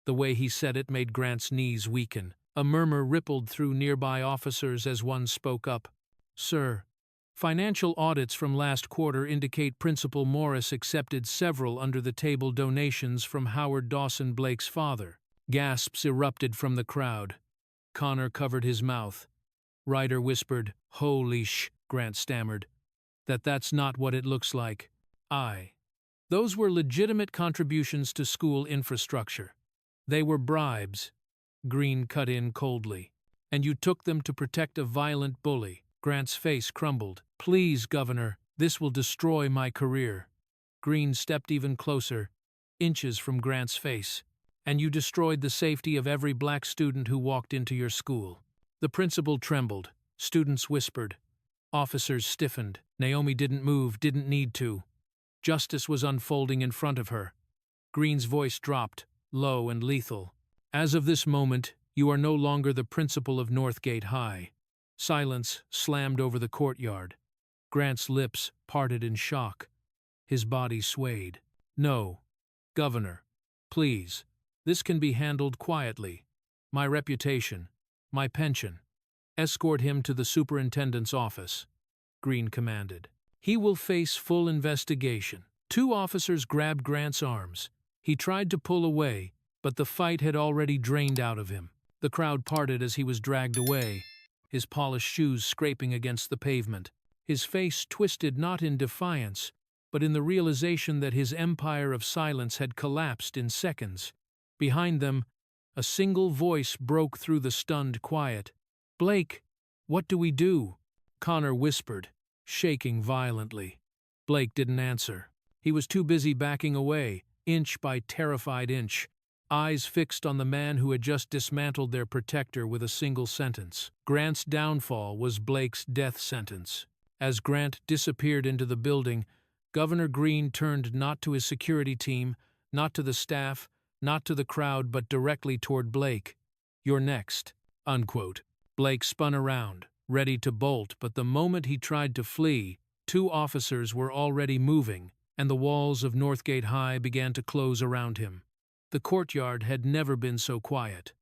The way he said it made Grant's knees weaken. A murmur rippled through nearby officers as one spoke up. "Sir, financial audits from last quarter indicate Principal Morris accepted several under-the-table donations from Howard Dawson, Blake's father." Gasps erupted from the crowd. Connor covered his mouth. Ryder whispered, "Holy sh..." Grant stammered. That's not what it looks like." Those were legitimate contributions to school infrastructure. They were bribes." Green cut in coldly. "And you took them to protect a violent bully." Grant's face crumbled. "Please, Governor, this will destroy my career." Green stepped even closer, inches from Grant's face. "And you destroyed the safety of every black student who walked into your school." The principal trembled. Students whispered. Officers stiffened. Naomi didn't move, didn't need to. Justice was unfolding in front of her. Green's voice dropped, low and lethal. "As of this moment, you are no longer the principal of Northgate High." Silence slammed over the courtyard. Grant's lips parted in shock. His body swayed. "No, Governor, please. This can be handled quietly. My reputation, my pension." "Escort him to the superintendent's office," Green commanded. "He will face full investigation." 2 officers grabbed Grant's arms. He tried to pull away, but the fight had already drained out of him. The crowd parted as he was dragged away, his polished shoes scraping against the pavement. His face twisted not in defiance, but in the realization that his empire of silence had collapsed in seconds. Behind them, a single voice broke through the stunned quiet. "Blake, what do we do?" Connor whispered, shaking violently. Blake didn't answer. He was too busy backing away, inch by terrified inch, eyes fixed on the man who had just dismantled their protector with a single sentence. Grant's downfall was Blake's death sentence. As Grant disappeared into the building, Governor Green turned not to his security team, not to the staff, not to the crowd, but directly toward Blake. "You're next," unquote. Blake spun around, ready to bolt, but the moment he tried to flee, 2 officers were already moving, and the walls of Northgate High began to close around him. The courtyard had never been so quiet.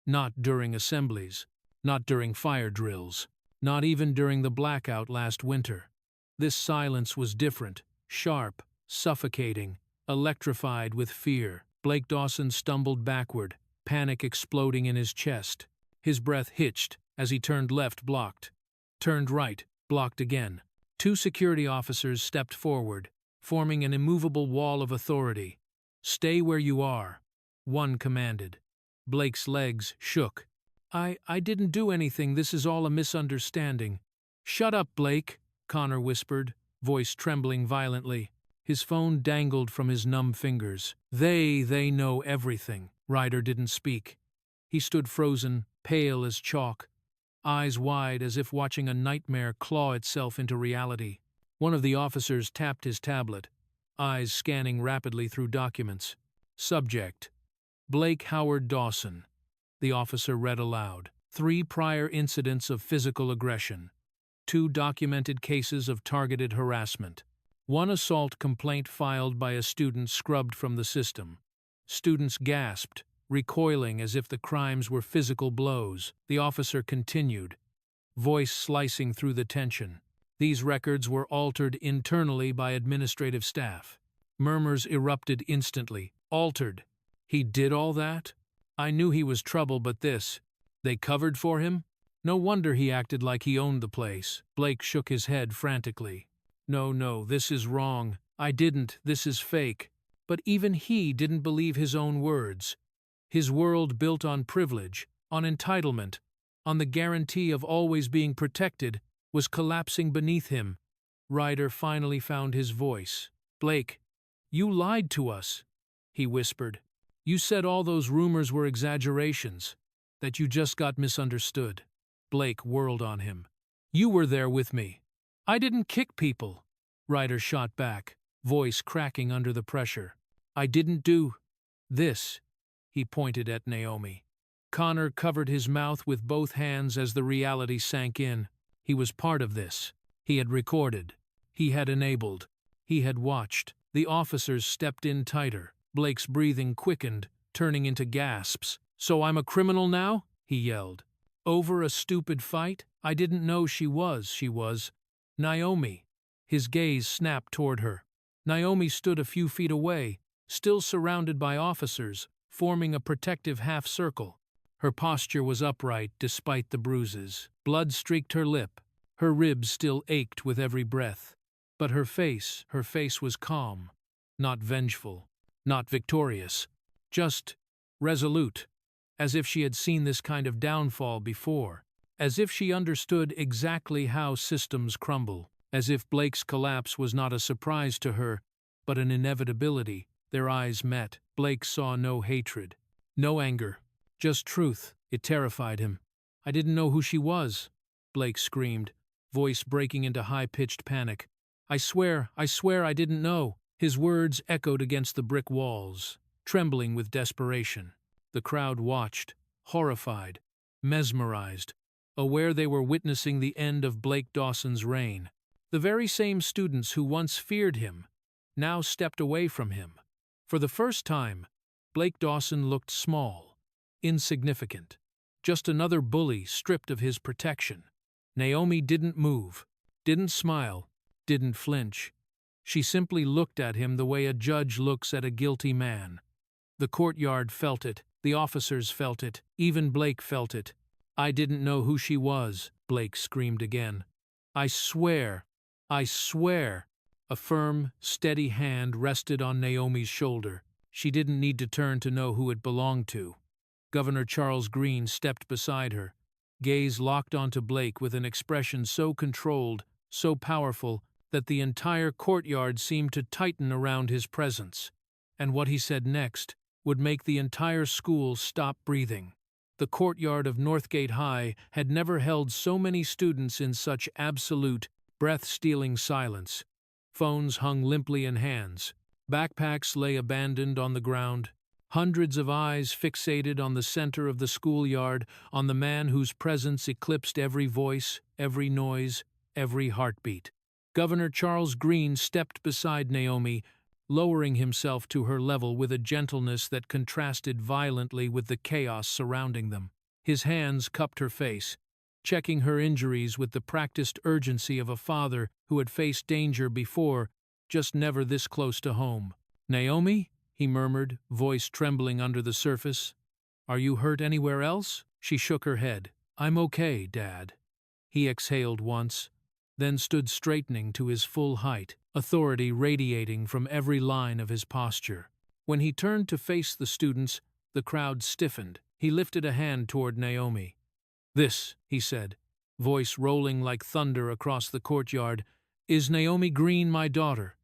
Not during assemblies, not during fire drills, not even during the blackout last winter. This silence was different, sharp, suffocating, electrified with fear. Blake Dawson stumbled backward, panic exploding in his chest. His breath hitched as he turned left, blocked. Turned right, blocked again. 2 security officers stepped forward, forming an immovable wall of authority. "Stay where you are," one commanded. Blake's legs shook. I didn't do anything. This is all a misunderstanding." "Shut up, Blake," Connor whispered, voice trembling violently. His phone dangled from his numb fingers. They know everything." Ryder didn't speak. He stood frozen, pale as chalk, eyes wide as if watching a nightmare claw itself into reality. One of the officers tapped his tablet, eyes scanning rapidly through documents. "Subject: Blake Howard Dawson." The officer read aloud. 3 prior incidents of physical aggression. 2 documented cases of targeted harassment. 1 assault complaint filed by a student scrubbed from the system. Students gasped, recoiling as if the crimes were physical blows. The officer continued, voice slicing through the tension. These records were altered internally by administrative staff. Murmurs erupted instantly. "Altered? He did all that? I knew he was trouble, but this, they covered for him? No wonder he acted like he owned the place." Blake shook his head frantically. No, this is wrong. I didn't, this is fake." But even he didn't believe his own words. His world built on privilege, on entitlement, on the guarantee of always being protected, was collapsing beneath him. Ryder finally found his voice. "Blake, you lied to us," he whispered. "You said all those rumors were exaggerations, that you just got misunderstood." Blake whirled on him. "You were there with me." "I didn't kick people," Ryder shot back, voice cracking under the pressure. "I didn't do this." He pointed at Naomi. Connor covered his mouth with both hands as the reality sank in. He was part of this. He had recorded. He had enabled. He had watched. The officers stepped in tighter. Blake's breathing quickened, turning into gasps. "So I'm a criminal now?" he yelled. "Over a stupid fight? I didn't know she was. Naomi." His gaze snapped toward her. Naomi stood a few feet away, still surrounded by officers, forming a protective half-circle. Her posture was upright despite the bruises. Blood streaked her lip. Her ribs still ached with every breath. But her face was calm, not vengeful, not victorious, just resolute, as if she had seen this kind of downfall before, as if she understood exactly how systems crumble, as if Blake's collapse was not a surprise to her, but an inevitability. Their eyes met. Blake saw no hatred, no anger, just truth. It terrified him. "I didn't know who she was," Blake screamed, voice breaking into high-pitched panic. I swear I didn't know." His words echoed against the brick walls, trembling with desperation. The crowd watched, horrified, mesmerized, aware they were witnessing the end of Blake Dawson's reign. The very same students who once feared him now stepped away from him. For the first time, Blake Dawson looked small, insignificant, just another bully stripped of his protection. Naomi didn't move, didn't smile, didn't flinch. She simply looked at him the way a judge looks at a guilty man. The courtyard felt it. The officers felt it. Even Blake felt it. "I didn't know who she was," Blake screamed again. "I swear. I swear." A firm, steady hand rested on Naomi's shoulder. She didn't need to turn to know who it belonged to. Governor Charles Greene stepped beside her, gaze locked onto Blake with an expression so controlled, so powerful, that the entire courtyard seemed to tighten around his presence. And what he said next would make the entire school stop breathing. The courtyard of Northgate High had never held so many students in such absolute, breath-stealing silence. Phones hung limply in hands. Backpacks lay abandoned on the ground. Hundreds of eyes fixated on the center of the schoolyard, on the man whose presence eclipsed every voice, every noise, every heartbeat. Governor Charles Greene stepped beside Naomi, lowering himself to her level with a gentleness that contrasted violently with the chaos surrounding them. His hands cupped her face, checking her injuries with the practiced urgency of a father who had faced danger before, just never this close to home. "Naomi?" he murmured, voice trembling under the surface. "Are you hurt anywhere else?" She shook her head. "I'm okay, Dad." He exhaled once, then stood straightening to his full height, authority radiating from every line of his posture. When he turned to face the students, the crowd stiffened. He lifted a hand toward Naomi. "This," he said, voice rolling like thunder across the courtyard, "is Naomi Greene, my daughter."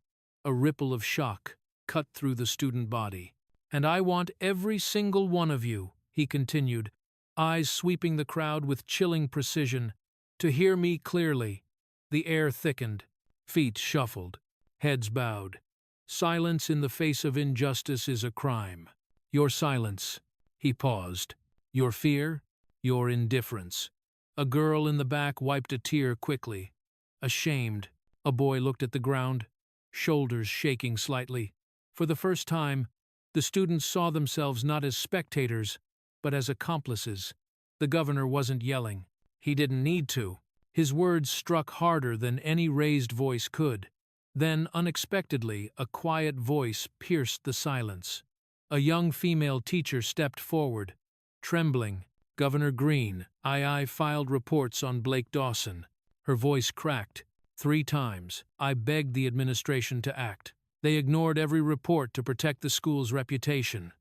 A ripple of shock cut through the student body. "And I want every single one of you," he continued, eyes sweeping the crowd with chilling precision, "to hear me clearly." The air thickened, feet shuffled, heads bowed. Silence in the face of injustice is a crime. Your silence. He paused. Your fear, your indifference. A girl in the back wiped a tear quickly. Ashamed, a boy looked at the ground, shoulders shaking slightly. For the first time, the students saw themselves not as spectators, but as accomplices. The governor wasn't yelling. He didn't need to. His words struck harder than any raised voice could. Then, unexpectedly, a quiet voice pierced the silence. A young female teacher stepped forward, trembling. "Governor Greene, I filed reports on Blake Dawson." Her voice cracked. 3 times. "I begged the administration to act. They ignored every report to protect the school's reputation."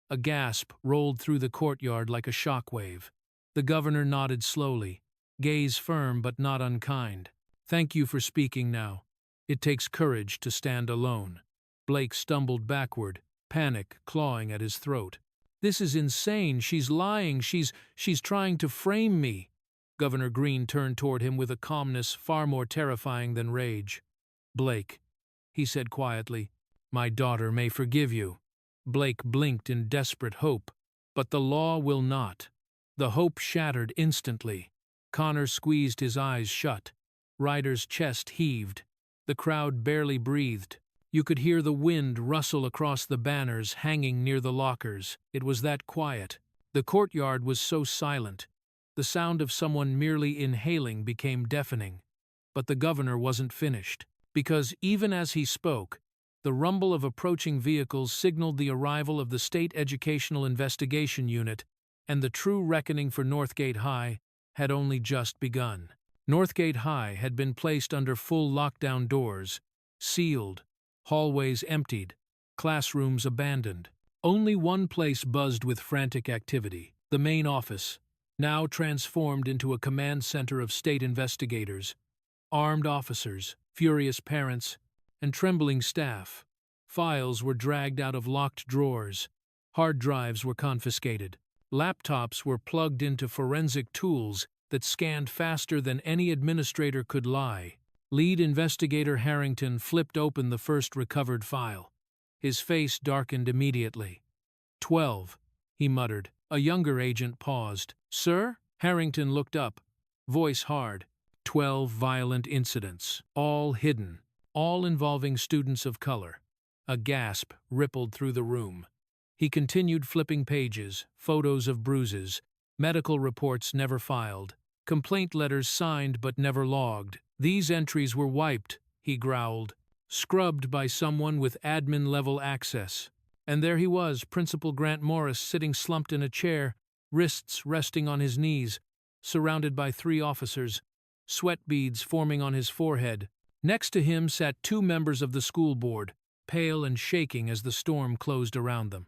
A gasp rolled through the courtyard like a shockwave. The governor nodded slowly, gaze firm but not unkind. "Thank you for speaking now. It takes courage to stand alone." Blake stumbled backward, panic clawing at his throat. "This is insane. She's lying. She's trying to frame me." Governor Greene turned toward him with a calmness far more terrifying than rage. "Blake," he said quietly, "my daughter may forgive you." Blake blinked in desperate hope, but the law will not. The hope shattered instantly. Connor squeezed his eyes shut. Ryder's chest heaved. The crowd barely breathed. You could hear the wind rustle across the banners hanging near the lockers. It was that quiet. The courtyard was so silent. The sound of someone merely inhaling became deafening. But the governor wasn't finished, because even as he spoke, the rumble of approaching vehicles signaled the arrival of the State Educational Investigation Unit, and the true reckoning for Northgate High had only just begun. Northgate High had been placed under full lockdown doors, sealed, hallways emptied, classrooms abandoned. Only one place buzzed with frantic activity: the main office, now transformed into a command center of state investigators, armed officers, furious parents, and trembling staff. Files were dragged out of locked drawers. Hard drives were confiscated. Laptops were plugged into forensic tools that scanned faster than any administrator could lie. Lead investigator Harrington flipped open the first recovered file. His face darkened immediately. 12, he muttered. A younger agent paused. "Sir?" Harrington looked up, voice hard. 12 violent incidents, all hidden, all involving students of color. A gasp rippled through the room. He continued flipping pages, photos of bruises, medical reports never filed, complaint letters signed but never logged. "These entries were wiped," he growled, "scrubbed by someone with admin-level access." And there he was, Principal Grant Morris, sitting slumped in a chair, wrists resting on his knees, surrounded by 3 officers, sweat beads forming on his forehead. Next to him sat 2 members of the school board, pale and shaking as the storm closed around them.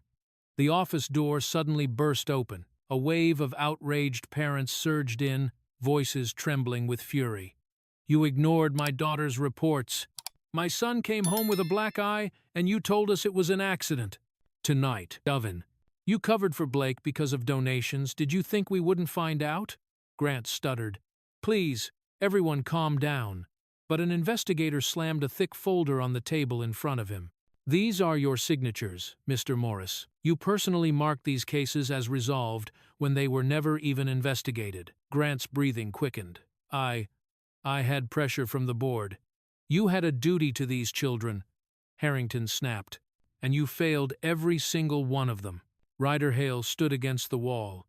The office door suddenly burst open. A wave of outraged parents surged in, voices trembling with fury. "You ignored my daughter's reports. My son came home with a black eye, and you told us it was an accident. Tonight, Dovin, you covered for Blake because of donations. Did you think we wouldn't find out?" Grant stuttered. "Please, everyone calm down." But an investigator slammed a thick folder on the table in front of him. "These are your signatures, Mr. Morris. You personally marked these cases as resolved when they were never even investigated." Grant's breathing quickened. I had pressure from the board. You had a duty to these children," Harrington snapped, "and you failed every single one of them." Ryder Hale stood against the wall,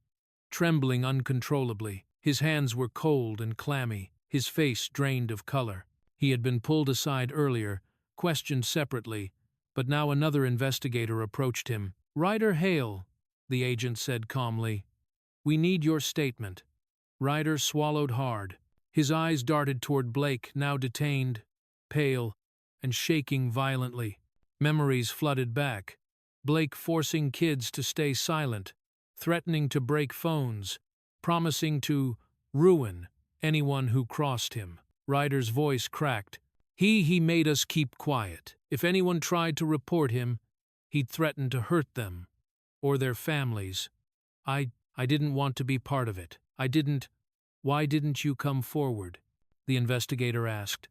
trembling uncontrollably. His hands were cold and clammy, his face drained of color. He had been pulled aside earlier, questioned separately, but now another investigator approached him. "Ryder Hale," the agent said calmly, "we need your statement." Ryder swallowed hard. His eyes darted toward Blake, now detained, pale, and shaking violently. Memories flooded back. Blake forcing kids to stay silent, threatening to break phones, promising to ruin anyone who crossed him. Ryder's voice cracked. He made us keep quiet. If anyone tried to report him, he'd threaten to hurt them, or their families. I didn't want to be part of it. Why didn't you come forward?" the investigator asked.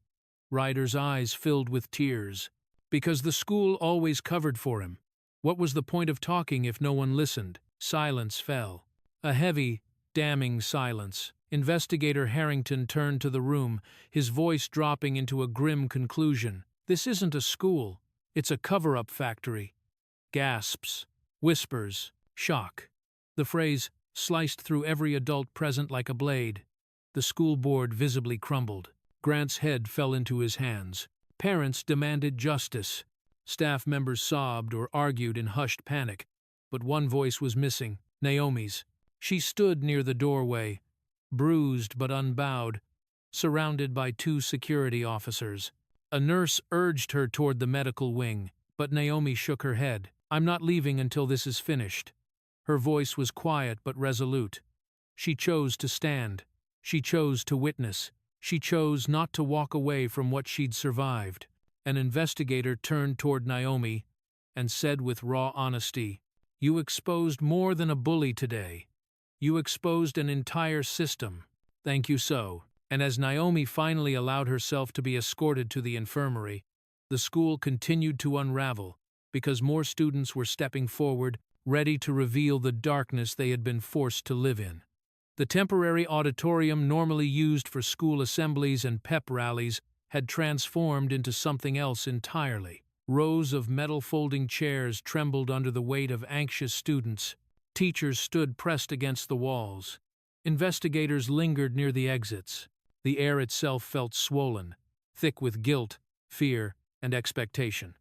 Ryder's eyes filled with tears. "Because the school always covered for him. What was the point of talking if no one listened?" Silence fell. A heavy, damning silence. Investigator Harrington turned to the room, his voice dropping into a grim conclusion. "This isn't a school. It's a cover-up factory." Gasps, whispers, shock. The phrase sliced through every adult present like a blade. The school board visibly crumbled. Grant's head fell into his hands. Parents demanded justice. Staff members sobbed or argued in hushed panic. But one voice was missing, Naomi's. She stood near the doorway, bruised but unbowed, surrounded by 2 security officers. A nurse urged her toward the medical wing, but Naomi shook her head. "I'm not leaving until this is finished." Her voice was quiet but resolute. She chose to stand. She chose to witness. She chose not to walk away from what she'd survived. An investigator turned toward Naomi and said with raw honesty, "You exposed more than a bully today. You exposed an entire system. Thank you so." And as Naomi finally allowed herself to be escorted to the infirmary, the school continued to unravel because more students were stepping forward, ready to reveal the darkness they had been forced to live in. The temporary auditorium normally used for school assemblies and pep rallies had transformed into something else entirely. Rows of metal folding chairs trembled under the weight of anxious students. Teachers stood pressed against the walls. Investigators lingered near the exits. The air itself felt swollen, thick with guilt, fear, and expectation.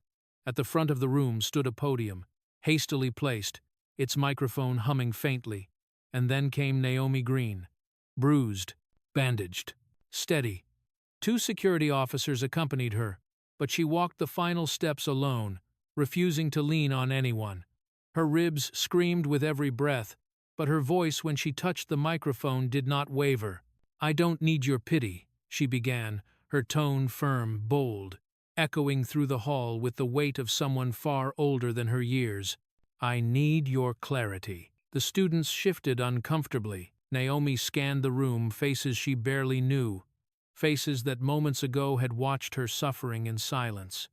At the front of the room stood a podium, hastily placed, its microphone humming faintly. And then came Naomi Green, bruised, bandaged, steady. 2 security officers accompanied her, but she walked the final steps alone, refusing to lean on anyone. Her ribs screamed with every breath, but her voice when she touched the microphone did not waver. "I don't need your pity," she began, her tone firm, bold, echoing through the hall with the weight of someone far older than her years. "I need your clarity." The students shifted uncomfortably. Naomi scanned the room, faces she barely knew, faces that moments ago had watched her suffering in silence.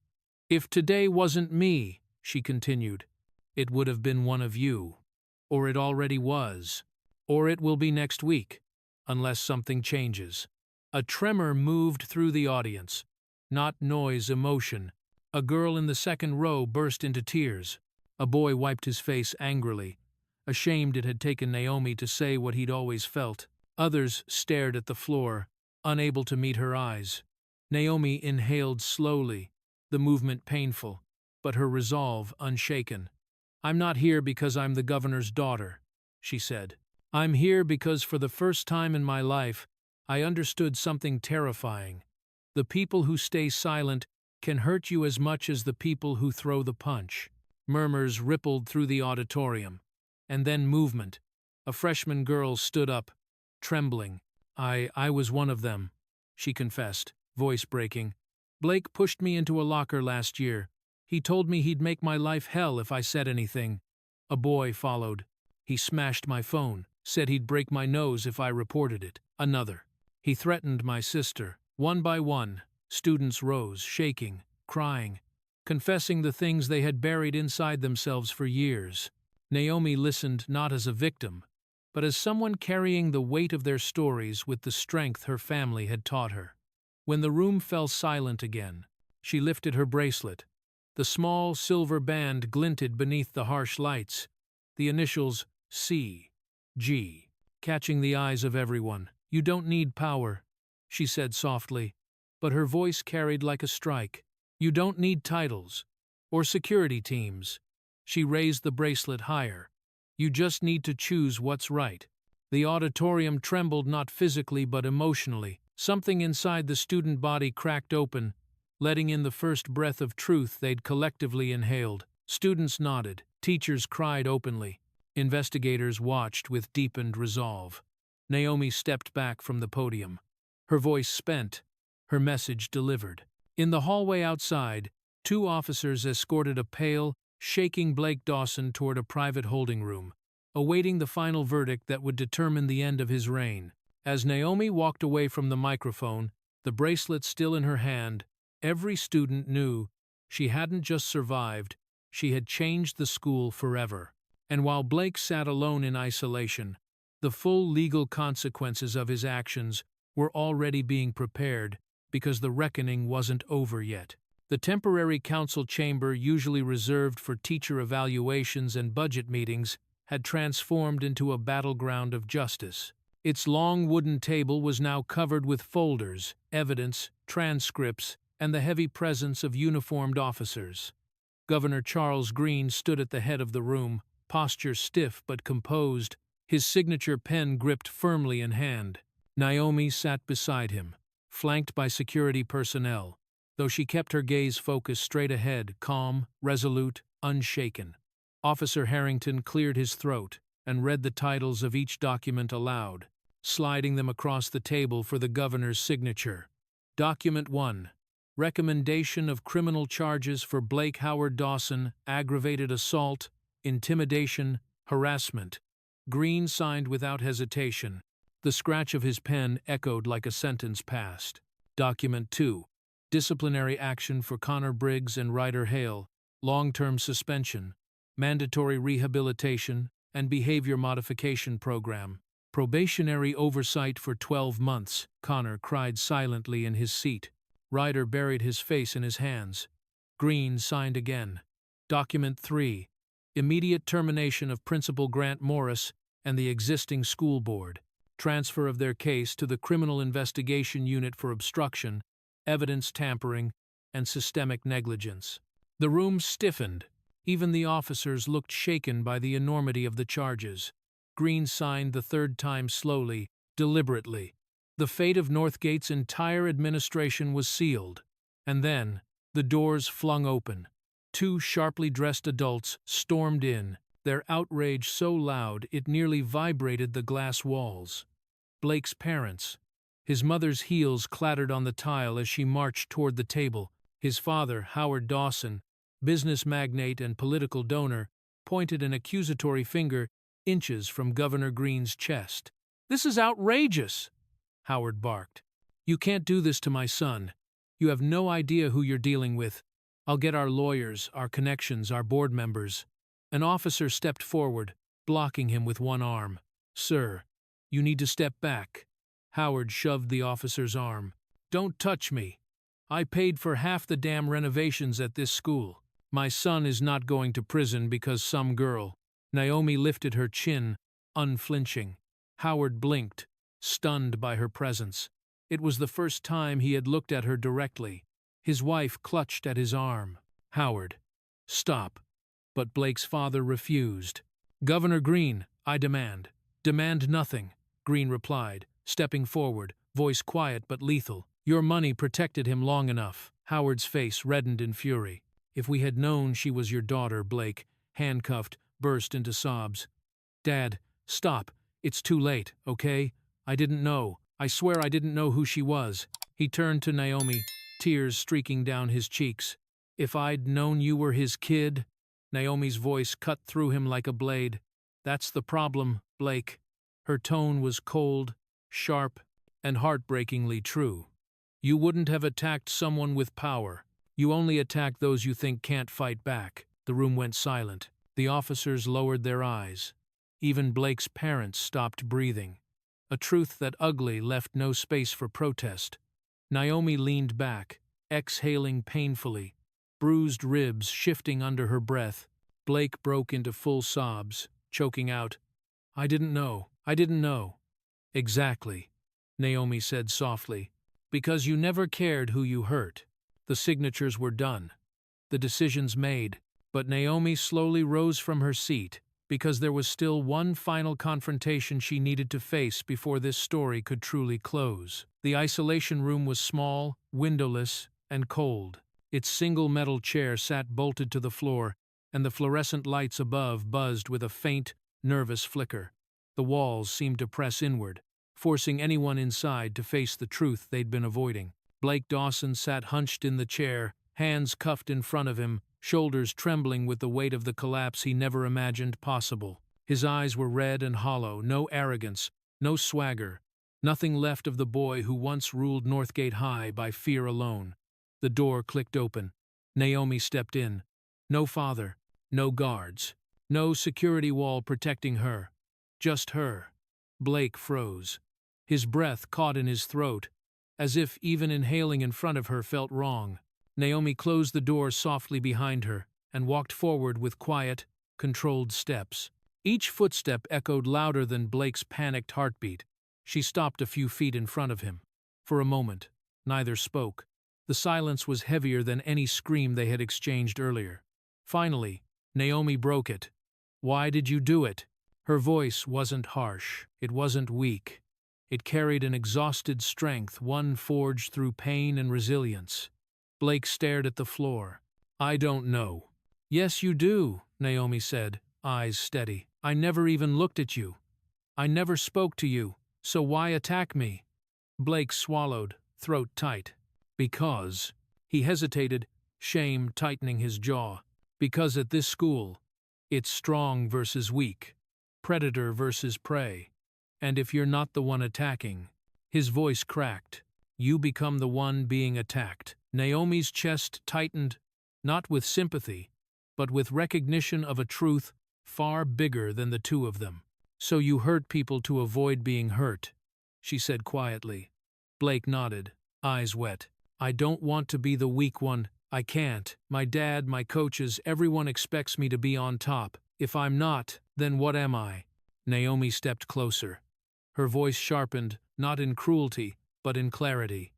"If today wasn't me," she continued, "it would have been one of you. Or it already was. Or it will be next week, unless something changes." A tremor moved through the audience. Not noise, emotion. A girl in the second row burst into tears. A boy wiped his face angrily, ashamed it had taken Naomi to say what he'd always felt. Others stared at the floor, unable to meet her eyes. Naomi inhaled slowly, the movement painful, but her resolve unshaken. "I'm not here because I'm the governor's daughter," she said. "I'm here because for the first time in my life, I understood something terrifying. The people who stay silent can hurt you as much as the people who throw the punch." Murmurs rippled through the auditorium. And then movement. A freshman girl stood up, trembling. I was one of them," she confessed, voice breaking. "Blake pushed me into a locker last year. He told me he'd make my life hell if I said anything. A boy followed. He smashed my phone, said he'd break my nose if I reported it. Another. He threatened my sister. One by one, students rose, shaking, crying, confessing the things they had buried inside themselves for years. Naomi listened not as a victim, but as someone carrying the weight of their stories with the strength her family had taught her. When the room fell silent again, she lifted her bracelet. The small silver band glinted beneath the harsh lights, the initials C.G. catching the eyes of everyone. "You don't need power," she said softly, but her voice carried like a strike. "You don't need titles or security teams." She raised the bracelet higher. "You just need to choose what's right." The auditorium trembled not physically but emotionally. Something inside the student body cracked open, letting in the first breath of truth they'd collectively inhaled. Students nodded. Teachers cried openly. Investigators watched with deepened resolve. Naomi stepped back from the podium. Her voice spent, her message delivered. In the hallway outside, 2 officers escorted a pale, shaking Blake Dawson toward a private holding room, awaiting the final verdict that would determine the end of his reign. As Naomi walked away from the microphone, the bracelet still in her hand, every student knew she hadn't just survived, she had changed the school forever. And while Blake sat alone in isolation, the full legal consequences of his actions were already being prepared because the reckoning wasn't over yet. The temporary council chamber, usually reserved for teacher evaluations and budget meetings, had transformed into a battleground of justice. Its long wooden table was now covered with folders, evidence, transcripts, and the heavy presence of uniformed officers. Governor Charles Greene stood at the head of the room, posture stiff but composed, his signature pen gripped firmly in hand. Naomi sat beside him, flanked by security personnel, though she kept her gaze focused straight ahead, calm, resolute, unshaken. Officer Harrington cleared his throat and read the titles of each document aloud, sliding them across the table for the governor's signature. Document 1. Recommendation of criminal charges for Blake Howard Dawson, aggravated assault, intimidation, harassment. Greene signed without hesitation. The scratch of his pen echoed like a sentence passed. Document 2. Disciplinary action for Connor Briggs and Ryder Hale, long-term suspension, mandatory rehabilitation, and behavior modification program. Probationary oversight for 12 months, Connor cried silently in his seat. Ryder buried his face in his hands. Greene signed again. Document 3. Immediate termination of Principal Grant Morris and the existing school board. Transfer of their case to the Criminal Investigation Unit for obstruction, evidence tampering, and systemic negligence. The room stiffened. Even the officers looked shaken by the enormity of the charges. Greene signed the third time slowly, deliberately. The fate of Northgate's entire administration was sealed. And then, the doors flung open. 2 sharply dressed adults stormed in, their outrage so loud it nearly vibrated the glass walls. Blake's parents. His mother's heels clattered on the tile as she marched toward the table. His father, Howard Dawson, business magnate and political donor, pointed an accusatory finger inches from Governor Greene's chest. "This is outrageous," Howard barked. "You can't do this to my son. You have no idea who you're dealing with. I'll get our lawyers, our connections, our board members." An officer stepped forward, blocking him with one arm. "Sir, you need to step back." Howard shoved the officer's arm. "Don't touch me. I paid for half the damn renovations at this school. My son is not going to prison because some girl." Naomi lifted her chin, unflinching. Howard blinked, stunned by her presence. It was the first time he had looked at her directly. His wife clutched at his arm. "Howard, stop. but Blake's father refused. "Governor Green, I demand." "Demand nothing," Green replied, stepping forward, voice quiet but lethal. "Your money protected him long enough." Howard's face reddened in fury. "If we had known she was your daughter," Blake, handcuffed, burst into sobs. "Dad, stop. It's too late, okay? I didn't know. I swear I didn't know who she was." He turned to Naomi, tears streaking down his cheeks. "If I'd known you were his kid," Naomi's voice cut through him like a blade. "That's the problem, Blake." Her tone was cold, sharp, and heartbreakingly true. "You wouldn't have attacked someone with power. You only attack those you think can't fight back." The room went silent. The officers lowered their eyes. Even Blake's parents stopped breathing. A truth that ugly left no space for protest. Naomi leaned back, exhaling painfully, bruised ribs shifting under her breath. Blake broke into full sobs, choking out, "I didn't know. I didn't know." "Exactly," Naomi said softly. "Because you never cared who you hurt." The signatures were done. The decisions made. But Naomi slowly rose from her seat, because there was still one final confrontation she needed to face before this story could truly close. The isolation room was small, windowless, and cold. Its single metal chair sat bolted to the floor, and the fluorescent lights above buzzed with a faint, nervous flicker. The walls seemed to press inward, forcing anyone inside to face the truth they'd been avoiding. Blake Dawson sat hunched in the chair, hands cuffed in front of him, shoulders trembling with the weight of the collapse he never imagined possible. His eyes were red and hollow, no arrogance, no swagger, nothing left of the boy who once ruled Northgate High by fear alone. The door clicked open. Naomi stepped in. No father, no guards, no security wall protecting her. Just her. Blake froze. His breath caught in his throat, as if even inhaling in front of her felt wrong. Naomi closed the door softly behind her and walked forward with quiet, controlled steps. Each footstep echoed louder than Blake's panicked heartbeat. She stopped a few feet in front of him. For a moment, neither spoke. The silence was heavier than any scream they had exchanged earlier. Finally, Naomi broke it. "Why did you do it?" Her voice wasn't harsh. It wasn't weak. It carried an exhausted strength, one forged through pain and resilience. Blake stared at the floor. "I don't know." "Yes, you do," Naomi said, eyes steady. "I never even looked at you. I never spoke to you, so why attack me?" Blake swallowed, throat tight. "Because..." He hesitated, shame tightening his jaw. "Because at this school, it's strong versus weak, predator versus prey. And if you're not the one attacking..." His voice cracked. "You become the one being attacked." Naomi's chest tightened, not with sympathy, but with recognition of a truth far bigger than the two of them. "So you hurt people to avoid being hurt," she said quietly. Blake nodded, eyes wet. "I don't want to be the weak one. I can't. My dad, my coaches, everyone expects me to be on top. If I'm not, then what am I?" Naomi stepped closer. Her voice sharpened, not in cruelty, but in clarity.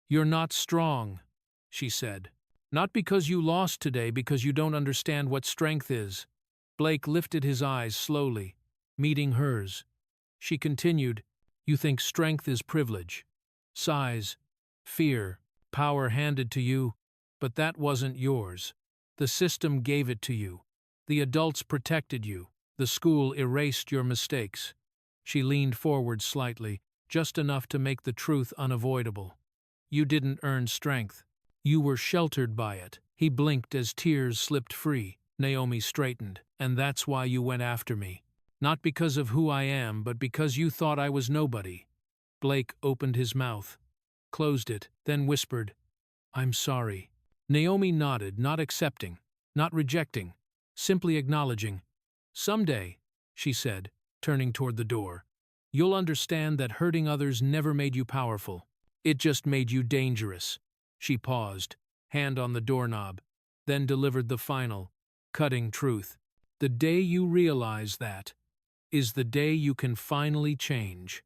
"You're not strong," she said. "Not because you lost today, because you don't understand what strength is." Blake lifted his eyes slowly, meeting hers. She continued, "You think strength is privilege, size, fear, power handed to you, but that wasn't yours. The system gave it to you. The adults protected you. The school erased your mistakes." She leaned forward slightly, just enough to make the truth unavoidable. "You didn't earn strength. You were sheltered by it." He blinked as tears slipped free. Naomi straightened. "And that's why you went after me. Not because of who I am, but because you thought I was nobody." Blake opened his mouth, closed it, then whispered, "I'm sorry." Naomi nodded, not accepting, not rejecting, simply acknowledging. "Someday," she said, turning toward the door, "you'll understand that hurting others never made you powerful. It just made you dangerous." She paused, hand on the doorknob, then delivered the final, cutting truth. "The day you realize that is the day you can finally change."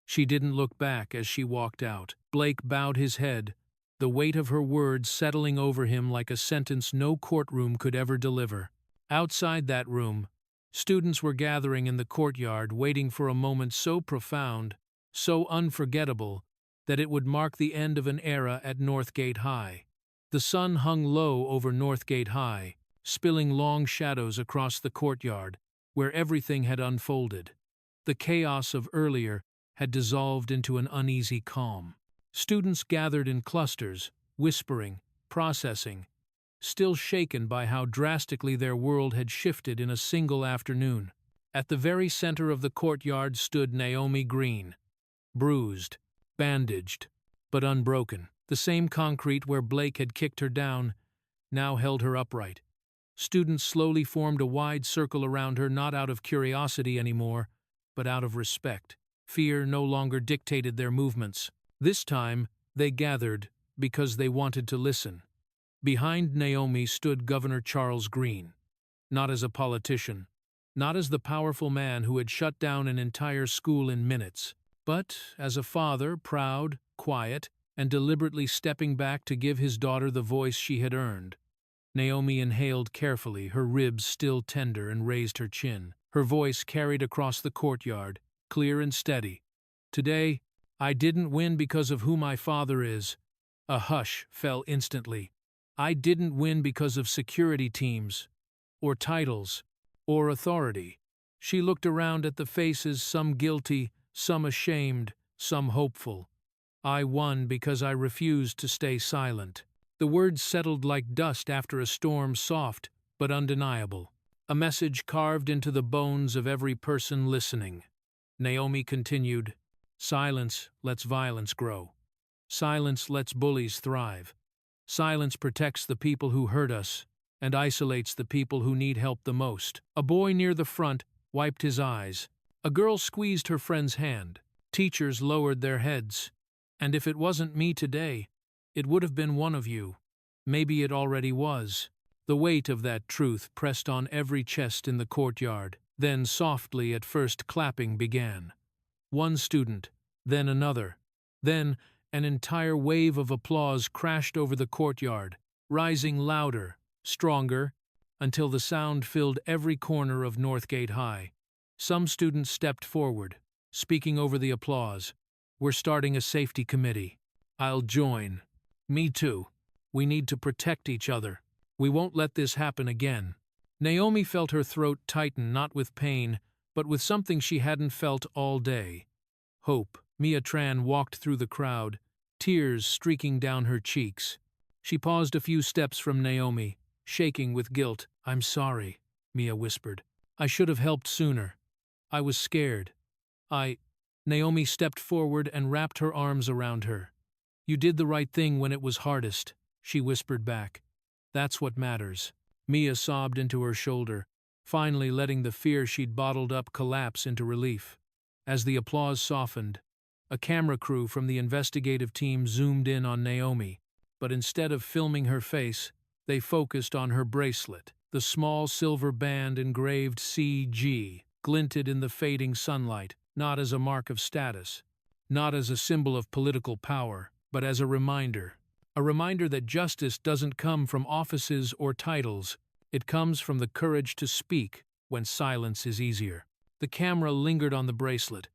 She didn't look back as she walked out. Blake bowed his head, the weight of her words settling over him like a sentence no courtroom could ever deliver. Outside that room, students were gathering in the courtyard waiting for a moment so profound, so unforgettable, that it would mark the end of an era at Northgate High. The sun hung low over Northgate High, spilling long shadows across the courtyard, where everything had unfolded. The chaos of earlier had dissolved into an uneasy calm. Students gathered in clusters, whispering, processing, still shaken by how drastically their world had shifted in a single afternoon. At the very center of the courtyard stood Naomi Green, bruised, bandaged, but unbroken. The same concrete where Blake had kicked her down now held her upright. Students slowly formed a wide circle around her, not out of curiosity anymore, but out of respect. Fear no longer dictated their movements. This time, they gathered because they wanted to listen. Behind Naomi stood Governor Charles Greene, not as a politician, not as the powerful man who had shut down an entire school in minutes, but as a father, proud, quiet, and deliberately stepping back to give his daughter the voice she had earned. Naomi inhaled carefully, her ribs still tender, and raised her chin. Her voice carried across the courtyard, clear and steady. "Today, I didn't win because of who my father is." A hush fell instantly. "I didn't win because of security teams, or titles, or authority." She looked around at the faces, some guilty, some ashamed, some hopeful. "I won because I refused to stay silent." The words settled like dust after a storm, soft but undeniable. A message carved into the bones of every person listening. Naomi continued, "Silence lets violence grow. Silence lets bullies thrive. Silence protects the people who hurt us and isolates the people who need help the most." A boy near the front wiped his eyes. A girl squeezed her friend's hand. Teachers lowered their heads. "And if it wasn't me today, it would have been one of you. Maybe it already was." The weight of that truth pressed on every chest in the courtyard. Then softly, at first clapping began. One student, then another. Then an entire wave of applause crashed over the courtyard, rising louder, stronger, until the sound filled every corner of Northgate High. Some students stepped forward, speaking over the applause. "We're starting a safety committee. I'll join." "Me too. We need to protect each other. We won't let this happen again." Naomi felt her throat tighten, not with pain, but with something she hadn't felt all day. Hope. Mia Tran walked through the crowd, tears streaking down her cheeks. She paused a few steps from Naomi, shaking with guilt. "I'm sorry," Mia whispered. "I should have helped sooner. I was scared. Naomi stepped forward and wrapped her arms around her. "You did the right thing when it was hardest," she whispered back. "That's what matters." Mia sobbed into her shoulder, finally letting the fear she'd bottled up collapse into relief. As the applause softened, a camera crew from the investigative team zoomed in on Naomi, but instead of filming her face, they focused on her bracelet. The small silver band engraved CG glinted in the fading sunlight, not as a mark of status, not as a symbol of political power, but as a reminder that justice doesn't come from offices or titles. It comes from the courage to speak when silence is easier. The camera lingered on the bracelet,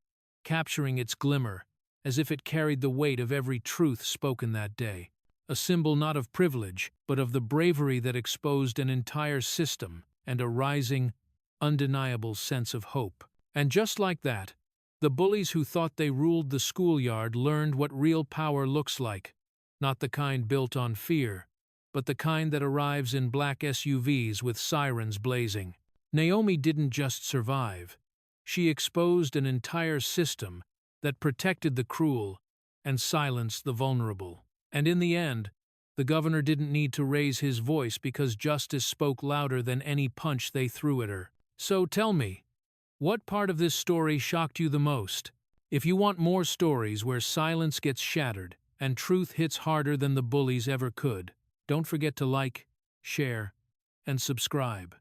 capturing its glimmer, as if it carried the weight of every truth spoken that day. A symbol not of privilege, but of the bravery that exposed an entire system and a rising, undeniable sense of hope. And just like that, the bullies who thought they ruled the schoolyard learned what real power looks like. Not the kind built on fear, but the kind that arrives in black SUVs with sirens blazing. Naomi didn't just survive. She exposed an entire system that protected the cruel and silenced the vulnerable. And in the end, the governor didn't need to raise his voice because justice spoke louder than any punch they threw at her. So tell me, what part of this story shocked you the most? If you want more stories where silence gets shattered and truth hits harder than the bullies ever could, don't forget to like, share, and subscribe.